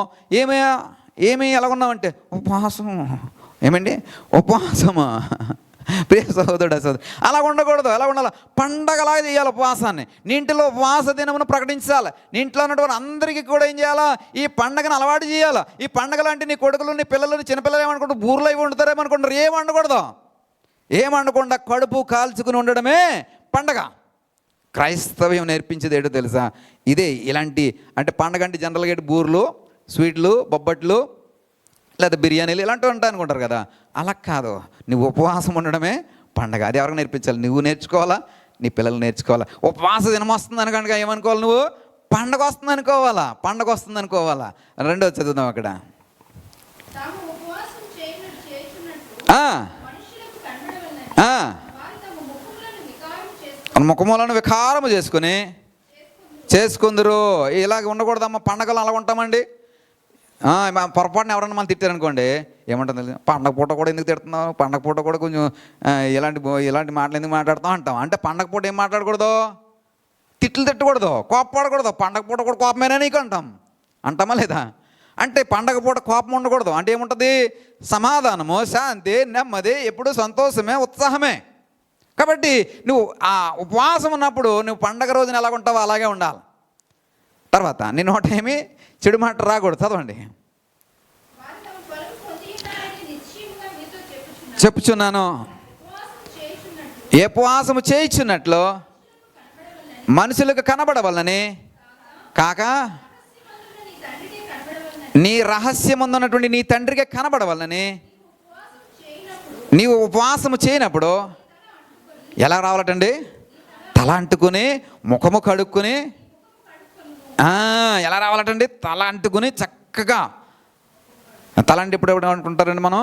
ఏమీ ఎలా ఉన్నావంటే ఉపవాసం. ఏమండి ఉపవాసమా? ప్రియ సహోదరుడు సోదరు, అలా ఉండకూడదు. ఎలా ఉండాలి? పండగలాగా చేయాలి ఉపవాసాన్ని. నీ ఇంటిలో ఉపవాస దినమును ప్రకటించాలి. నీ ఇంట్లో ఉన్నటువంటి అందరికీ కూడా ఏం చేయాలా? ఈ పండగను అలవాటు చేయాలి. ఈ పండగలు అంటే నీ కొడుకులు, నీ పిల్లలు, నీ చిన్నపిల్లలు ఏమనుకుంటారు? బూర్లు అవి వండుతారేమనుకుంటారు. ఏం వండకూడదు. ఏమనకుండా కడుపు కాల్చుకుని ఉండడమే పండగ. క్రైస్తవ్యం నేర్పించేది ఏంటో తెలుసా? ఇదే. ఇలాంటి అంటే పండగ అంటే జనరల్గా బూర్లు, స్వీట్లు, బొబ్బట్లు లేదా బిర్యానీలు ఇలాంటివి ఉంటాయి అనుకుంటారు కదా. అలా కాదు. నువ్వు ఉపవాసం ఉండడమే పండగ. అది ఎవరికి నేర్పించాలి? నువ్వు నేర్చుకోవాలా, నీ పిల్లలు నేర్చుకోవాలా. ఉపవాస దినం వస్తుంది కనుక ఏమనుకోవాలి? నువ్వు పండగ వస్తుంది అనుకోవాలా, పండగ వస్తుంది అనుకోవాలా. రెండోది చదువుదాం అక్కడ. ముఖములను వికారము చేసుకుందరు. ఇలాగ ఉండకూడదమ్మా. పండగలు అలా ఉంటామండి. పొరపాటున ఎవరన్నా మనం తిట్టారనుకోండి, ఏమంటుంది? పండగ పూట కూడా ఎందుకు తిడుతున్నావు? పండగ పూట కూడా కొంచెం ఇలాంటి మాటలు ఎందుకు మాట్లాడుతాం అంటాం. అంటే పండగ పూట ఏం మాట్లాడకూడదు? తిట్లు తిట్టకూడదు, కోపపడకూడదు. పండగ పూట కూడా కోపమేనా నీకు అంటామా లేదా? అంటే పండగ పూట కోపం ఉండకూడదు. అంటే ఏముంటుంది? సమాధానము, శాంతి, నెమ్మది, ఎప్పుడు సంతోషమే, ఉత్సాహమే. కాబట్టి నువ్వు ఆ ఉపవాసం ఉన్నప్పుడు నువ్వు పండగ రోజున ఎలాగ ఉంటావో అలాగే ఉండాలి. తర్వాత నీ నోట ఏమి చెడు మాట రాకూడదు. చదవండి. చెప్పుచున్నాను, ఉపవాసము చేయుచున్నట్లు మనుషులకు కనబడవలనని కాక నీ రహస్యమున్నటువంటి నీ తండ్రికి కనబడవలనని నీవు ఉపవాసము చేయనప్పుడు ఎలా రావాలటండి? తల అంటుకుని, ముఖము కడుక్కుని. ఎలా రావాలటండి? తల అంటుకుని చక్కగా. తల అంటే ఇప్పుడు అనుకుంటారండి మనం?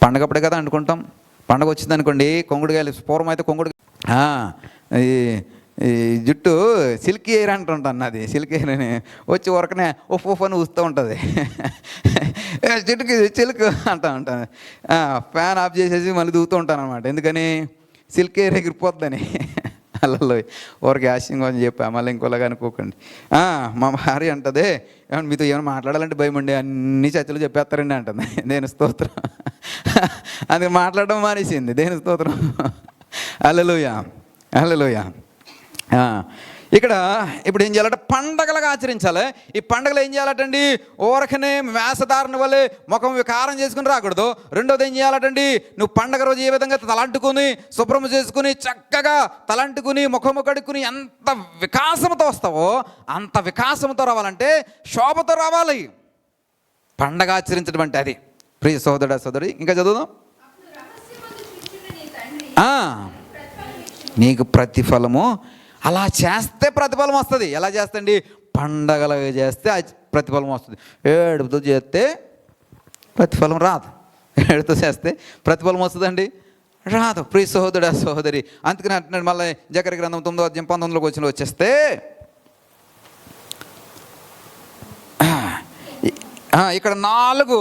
పండగప్పుడే కదా అనుకుంటాం. పండగ వచ్చింది అనుకోండి, కొంగుడుగాయలు. పూర్వం అయితే ఈ జుట్టు సిల్క్ హెయిర్ అంటుంటాను. అది సిల్క్ హెయిర్ అని వచ్చి ఊరకనే ఉఫ్ అని ఊస్తూ ఉంటుంది. జుట్టుకి చిలుకు ఉంటాను. ఫ్యాన్ ఆఫ్ చేసేసి మళ్ళీ దూతూ ఉంటాను అనమాట. ఎందుకని? Silk hair ఎగిరిపోద్దని. అల్లలో ఊరికి ఆశయంగా అని చెప్పా. మళ్ళీ ఇంకోలాగా అనుకోకండి. మా భార్య అంటదే, ఏమన్నా మీతో ఏమైనా మాట్లాడాలంటే భయం అండి, అన్ని చర్చలు చెప్పేస్తారండి అంటుంది. దేని స్తోత్రం. అది మాట్లాడడం మానేసింది. దేని స్తోత్రం. హల్లెలూయా. ఇక్కడ ఇప్పుడు ఏం చేయాలంటే పండగలుగా ఆచరించాలి. ఈ పండగలు ఏం చేయాలటండి? ఊరకనే వేషధారణ వల్లే ముఖం వికారం చేసుకుని రాకూడదు. రెండోది ఏం చేయాలటండి? నువ్వు పండగ రోజు ఏ విధంగా తలంటుకుని శుభ్రము చేసుకుని చక్కగా తలంటుకుని ముఖము కడుక్కుని ఎంత వికాసంతో వస్తావో అంత వికాసంతో రావాలంటే శోభతో రావాలి. పండగ ఆచరించడం అంటే అది. ప్రియ సోదరుడా సోదరి, ఇంకా చదువుదాం. నీకు ప్రతిఫలము, అలా చేస్తే ప్రతిఫలం వస్తుంది. ఎలా చేస్తండి? పండగలు చేస్తే ప్రతిఫలం వస్తుంది. ఏడుపుతో చేస్తే ప్రతిఫలం రాదు. ఏడుపుతో చేస్తే ప్రతిఫలం వస్తుందండి? రాదు. ప్రియ సహోదరుడా సహోదరి, అందుకని అంటున్నాడు మళ్ళీ జకర్యా గ్రంథం 9:19 వచ్చిన వచ్చేస్తే ఇక్కడ 4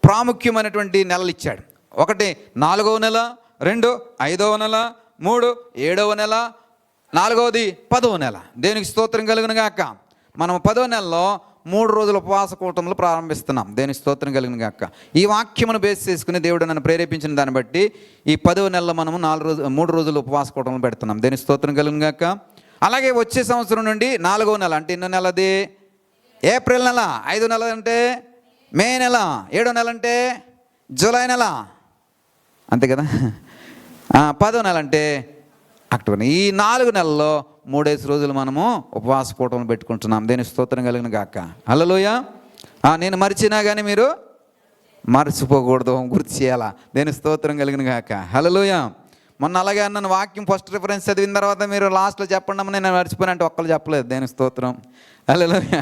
ప్రాముఖ్యమైనటువంటి నెలలు ఇచ్చాడు. 1 4వ నెల, 2 5వ నెల, 3 7వ నెల, 4వది 10వ నెల. దేనికి స్తోత్రం కలుగును గాక. మనం 10వ నెలలో 3 రోజుల ఉపవాస కూటములు ప్రారంభిస్తున్నాం. దేనికి స్తోత్రం కలుగును గాక. ఈ వాక్యమును బేస్ చేసుకుని దేవుడు నన్ను ప్రేరేపించిన దాన్ని బట్టి ఈ 10వ నెలలో మనము 3 రోజులు ఉపవాస కూటములు పెడుతున్నాం. దేనికి స్తోత్రం కలుగును గాక. అలాగే వచ్చే సంవత్సరం నుండి 4వ నెల అంటే ఎన్నో నెలది? ఏప్రిల్ నెల. 5వ నెల అంటే మే నెల. 7వ నెల అంటే జూలై నెల, అంతే కదా. 10వ నెల అంటే అక్టోబర్. ఈ 4 నెలల్లో 3 రోజులు మనము ఉపవాస కూటములు పెట్టుకుంటున్నాం. దేని స్తోత్రం కలిగిన గాక. హల్లెలూయా. నేను మరిచినా కానీ మీరు మర్చిపోకూడదు, గుర్తు చేయాలా. దేని స్తోత్రం కలిగిన గాక. హల్లెలూయా. మొన్న అలాగే అన్నాను, వాక్యం ఫస్ట్ రిఫరెన్స్ చదివిన తర్వాత మీరు లాస్ట్లో చెప్పండి నేను మర్చిపోయినా అంటే ఒక్కరు చెప్పలేదు. దేని స్తోత్రం. హల్లెలూయా.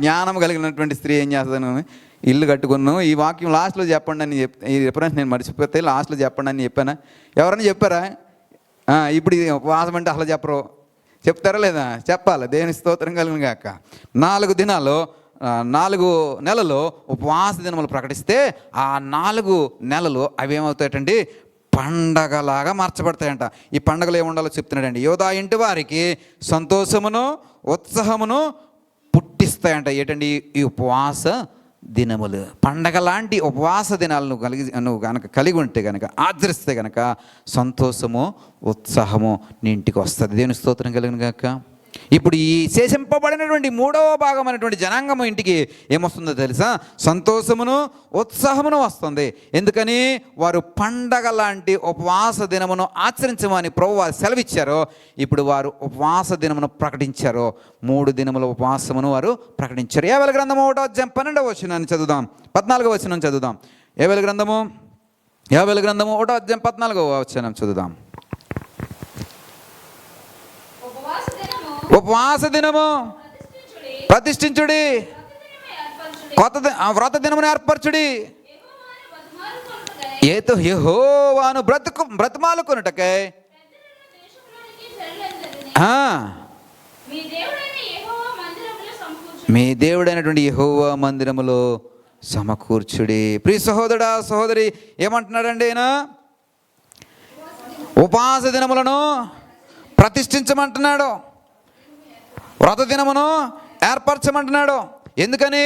జ్ఞానం కలిగినటువంటి స్త్రీ ఏం చేస్తాను, ఇల్లు కట్టుకున్నాను, ఈ వాక్యం లాస్ట్లో చెప్పండి అని ఈ రిఫరెన్స్ నేను మర్చిపోతే లాస్ట్లో చెప్పండి అని చెప్పానా? ఎవరైనా చెప్పారా? ఇప్పుడు ఉపవాసం అంటే అసలు చెప్పరు. చెప్తారా లేదా? చెప్పాలి. దేవుని స్తోత్రం కలిగిన గాక. 4 దినాలు 4 నెలలు ఉపవాస దినములు ప్రకటిస్తే ఆ 4 నెలలు అవి ఏమవుతాయండి, పండగలాగా మార్చబడతాయంట. ఈ పండగలు ఏముండాలో చెప్తున్నాడండి. యోధా ఇంటి వారికి సంతోషమును ఉత్సాహమును పుట్టిస్తాయంట. ఏంటండి ఈ ఉపవాస దినములు? పండగ లాంటి ఉపవాస దినాలు నువ్వు కనుక కలిగి ఉంటే కనుక, ఆచరిస్తే కనుక సంతోషము ఉత్సాహము నీ ఇంటికి వస్తుంది. దేవుని స్తోత్రం కలిగిన గాక. ఇప్పుడు ఈ శేషింపబడినటువంటి 3వ భాగం అనేటువంటి జనాంగము ఇంటికి ఏమొస్తుందో తెలుసా? సంతోషమును ఉత్సాహమును వస్తుంది. ఎందుకని? వారు పండగ లాంటి ఉపవాస దినమును ఆచరించమని ప్రభువు వారు సెలవిచ్చారో, ఇప్పుడు వారు ఉపవాస దినమును ప్రకటించారో. 3 దినముల ఉపవాసమును వారు ప్రకటించారు. యోవేలు గ్రంథము 1వ అధ్యాయం 12వ వచనాన్ని చదువుదాం, 14వ వచనం చదువుదాం. యోవేలు గ్రంథము 1వ అధ్యాయం 14వ వచనం చదువుదాం. ఉపవాస దినము ప్రతిష్ఠించుడి, వ్రత దినమును ఏర్పరచుడి, ఏతో యెహోవాను బ్రతిమాలుకొనుటకై మీ దేవుడైనటువంటి యెహోవా మందిరములో సమకూర్చుడి. ప్రియ సహోదరుడా సహోదరి, ఏమంటున్నాడండి ఆయన? ఉపవాస దినములను ప్రతిష్ఠించమంటున్నాడు, వ్రత దినమును ఏర్పరచమంటున్నాడు. ఎందుకని?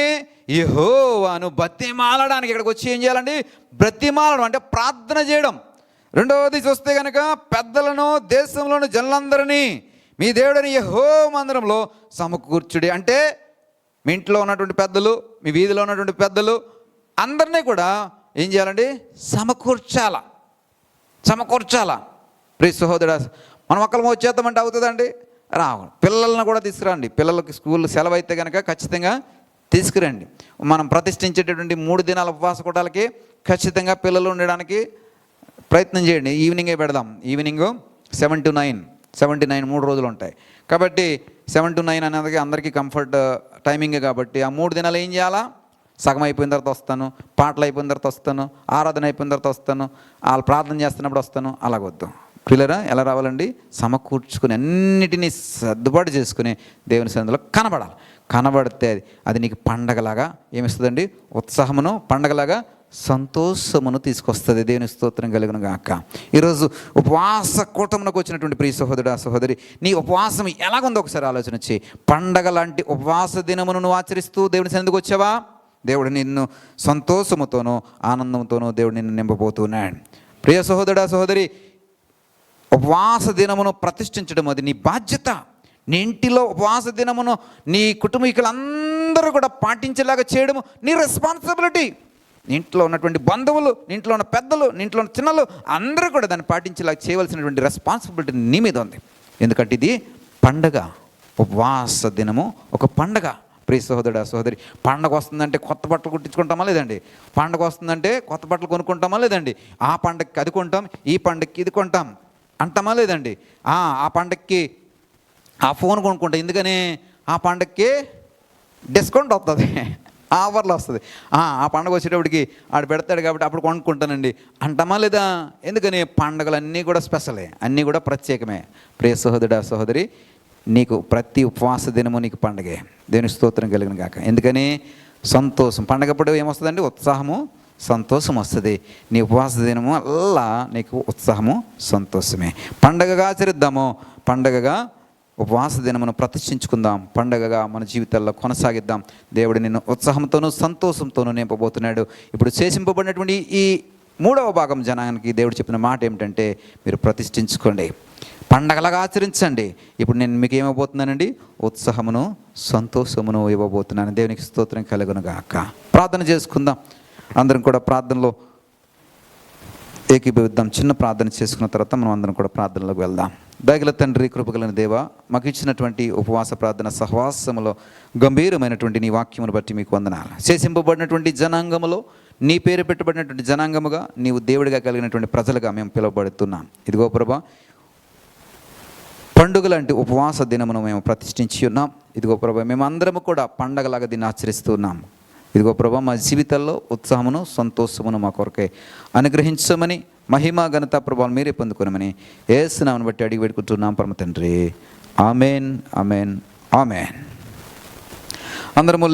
యెహోవాను బతిమాలడానికి. ఇక్కడికి వచ్చి ఏం చేయాలండి? బ్రతిమాలడం అంటే ప్రార్థన చేయడం. రెండవది చూస్తే కనుక, పెద్దలను దేశంలోని జనులందరినీ మీ దేవుడని యెహోవా మందిరంలో సమకూర్చుడి. అంటే మీ ఇంట్లో ఉన్నటువంటి పెద్దలు, మీ వీధిలో ఉన్నటువంటి పెద్దలు అందరినీ కూడా ఏం చేయాలండి? సమకూర్చాల. ప్రియ సహోదరా, మనం ఒక్కరు వచ్చేద్దామంటే అవుతుందండి? రావు. పిల్లలను కూడా తీసుకురండి. పిల్లలకి స్కూల్ సెలవు అయితే కనుక ఖచ్చితంగా తీసుకురండి. మనం ప్రతిష్ఠించేటటువంటి 3 దినాల ఉపవాస కూటాలకి ఖచ్చితంగా పిల్లలు ఉండడానికి ప్రయత్నం చేయండి. ఈవినింగే పెడదాం. ఈవినింగ్ 7 to 9 3 రోజులు ఉంటాయి కాబట్టి 7 to 9 అనేది అందరికీ కంఫర్ట్ టైమింగే. కాబట్టి ఆ 3 దినాలు ఏం చేయాలా? సగం అయిపోయిన తర్వాత వస్తాను, పాటలు అయిపోయిన తర్వాత వస్తాను, ఆరాధన అయిపోయిన తర్వాత వస్తాను, వాళ్ళు ప్రార్థన చేస్తున్నప్పుడు వస్తాను, అలాగొద్దు. పిల్లరా ఎలా రావాలండి? సమకూర్చుకుని అన్నిటినీ సర్దుబాటు చేసుకుని దేవుని సన్నిధిలో కనబడితే అది నీకు పండగలాగా ఏమిస్తుందండి? ఉత్సాహమును, పండగలాగా సంతోషమును తీసుకొస్తుంది. దేవుని స్తోత్రం కలుగును గాక. ఈరోజు ఉపవాస కూటమునకు వచ్చినటువంటి ప్రియ సహోదరుడా సహోదరి, నీ ఉపవాసం ఎలాగుందో ఒకసారి ఆలోచన వచ్చి. పండగ లాంటి ఉపవాస దినమును నువ్వు ఆచరిస్తూ దేవుని సన్నిధికి వచ్చావా? దేవుడు నిన్ను సంతోషముతోనూ ఆనందంతోనూ దేవుడు నిన్ను నింపబోతున్నాడు. ప్రియ సహోదరుడా సహోదరి, ఉపవాస దినమును ప్రతిష్ఠించడం అది నీ బాధ్యత. నీ ఇంటిలో ఉపవాస దినమును నీ కుటుంబీకులందరూ కూడా పాటించేలాగా చేయడము నీ రెస్పాన్సిబిలిటీ. నీ ఇంట్లో ఉన్నటువంటి బంధువులు, నీ ఇంట్లో ఉన్న పెద్దలు, నీ ఇంట్లో ఉన్న చిన్నలు అందరూ కూడా దాన్ని పాటించేలాగా చేయవలసినటువంటి రెస్పాన్సిబిలిటీ నీ మీద ఉంది. ఎందుకంటే ఇది పండగ. ఉపవాస దినము ఒక పండగ. ప్రియ సహోదరుడా సహోదరి, పండగ వస్తుందంటే కొత్త బట్టలు కుట్టించుకుంటామా లేదండి? పండగ వస్తుందంటే కొత్త బట్టలు కొనుక్కుంటామా లేదండి? ఆ పండగకి అది కొంటాం, ఈ పండగకి ఇది కొంటాం అంటామా లేదండి? ఆ పండగకి ఆ ఫోన్ కొనుక్కుంటాం. ఎందుకని? ఆ పండగకి డిస్కౌంట్ వస్తుంది, ఆఫర్లు వస్తుంది. ఆ పండగ వచ్చేటప్పటికి ఆడు పెడతాడు కాబట్టి అప్పుడు కొనుక్కుంటానండి అంటామా లేదా? ఎందుకని? పండగలన్నీ కూడా స్పెషలే, అన్నీ కూడా ప్రత్యేకమే. ప్రియ సహోదరుడా సహోదరి, నీకు ప్రతి ఉపవాస దినము నీకు పండగే. దేవుని స్తోత్రం కలిగిన గాక. ఎందుకని? సంతోషం. పండగప్పుడు ఏమొస్తుందండి? ఉత్సాహము, సంతోషం వస్తుంది. నీ ఉపవాస దినము అల్లా నీకు ఉత్సాహము, సంతోషమే. పండగగా ఆచరిద్దాము, పండగగా ఉపవాస దినమును ప్రతిష్ఠించుకుందాం, పండగగా మన జీవితాల్లో కొనసాగిద్దాం. దేవుడు నిన్ను ఉత్సాహంతోనూ సంతోషంతోనూ నింపబోతున్నాడు. ఇప్పుడు శేషింపబడినటువంటి ఈ 3వ భాగం జనానికి దేవుడు చెప్పిన మాట ఏమిటంటే, మీరు ప్రతిష్ఠించుకోండి, పండగలాగా ఆచరించండి. ఇప్పుడు నేను మీకు ఏమైపోతున్నానండి? ఉత్సాహమును, సంతోషమును ఇవ్వబోతున్నాను. దేవునికి స్తోత్రం కలుగును గాక. ప్రార్థన చేసుకుందాం. అందరం కూడా ప్రార్థనలో ఏకీభవిద్దాం. చిన్న ప్రార్థన చేసుకున్న తర్వాత మనం అందరం కూడా ప్రార్థనలోకి వెళ్దాం. దయగల తండ్రి, కృపగల దేవ, మాకు ఇచ్చినటువంటి ఉపవాస ప్రార్థన సహవాసములో గంభీరమైనటువంటి నీ వాక్యమును బట్టి మీకు వందనాలు. శేషింపబడినటువంటి జనాంగములో నీ పేరు పెట్టబడినటువంటి జనాంగముగా నీవు దేవుడిగా కలిగినటువంటి ప్రజలుగా మేము పిలువబడుతున్నాం. ఇదిగో ప్రభా, పండుగ లాంటి ఉపవాస దినమును మేము ప్రతిష్ఠించి ఉన్నాం. ఇదిగో ప్రభా, మేమందరము కూడా పండగలాగా దీన్ని ఆచరిస్తూ ఉన్నాం. ఇదిగో ప్రభా, మా జీవితాల్లో ఉత్సాహమును, సంతోషమును మా కొరకే అనుగ్రహించమని, మహిమ ఘనత ప్రభావం మీరే పొందుకోనమని యేసు నామమును బట్టి అడిగి పెట్టుకుంటున్నాం పరమ తండ్రి. Amen, amen, amen. అందరము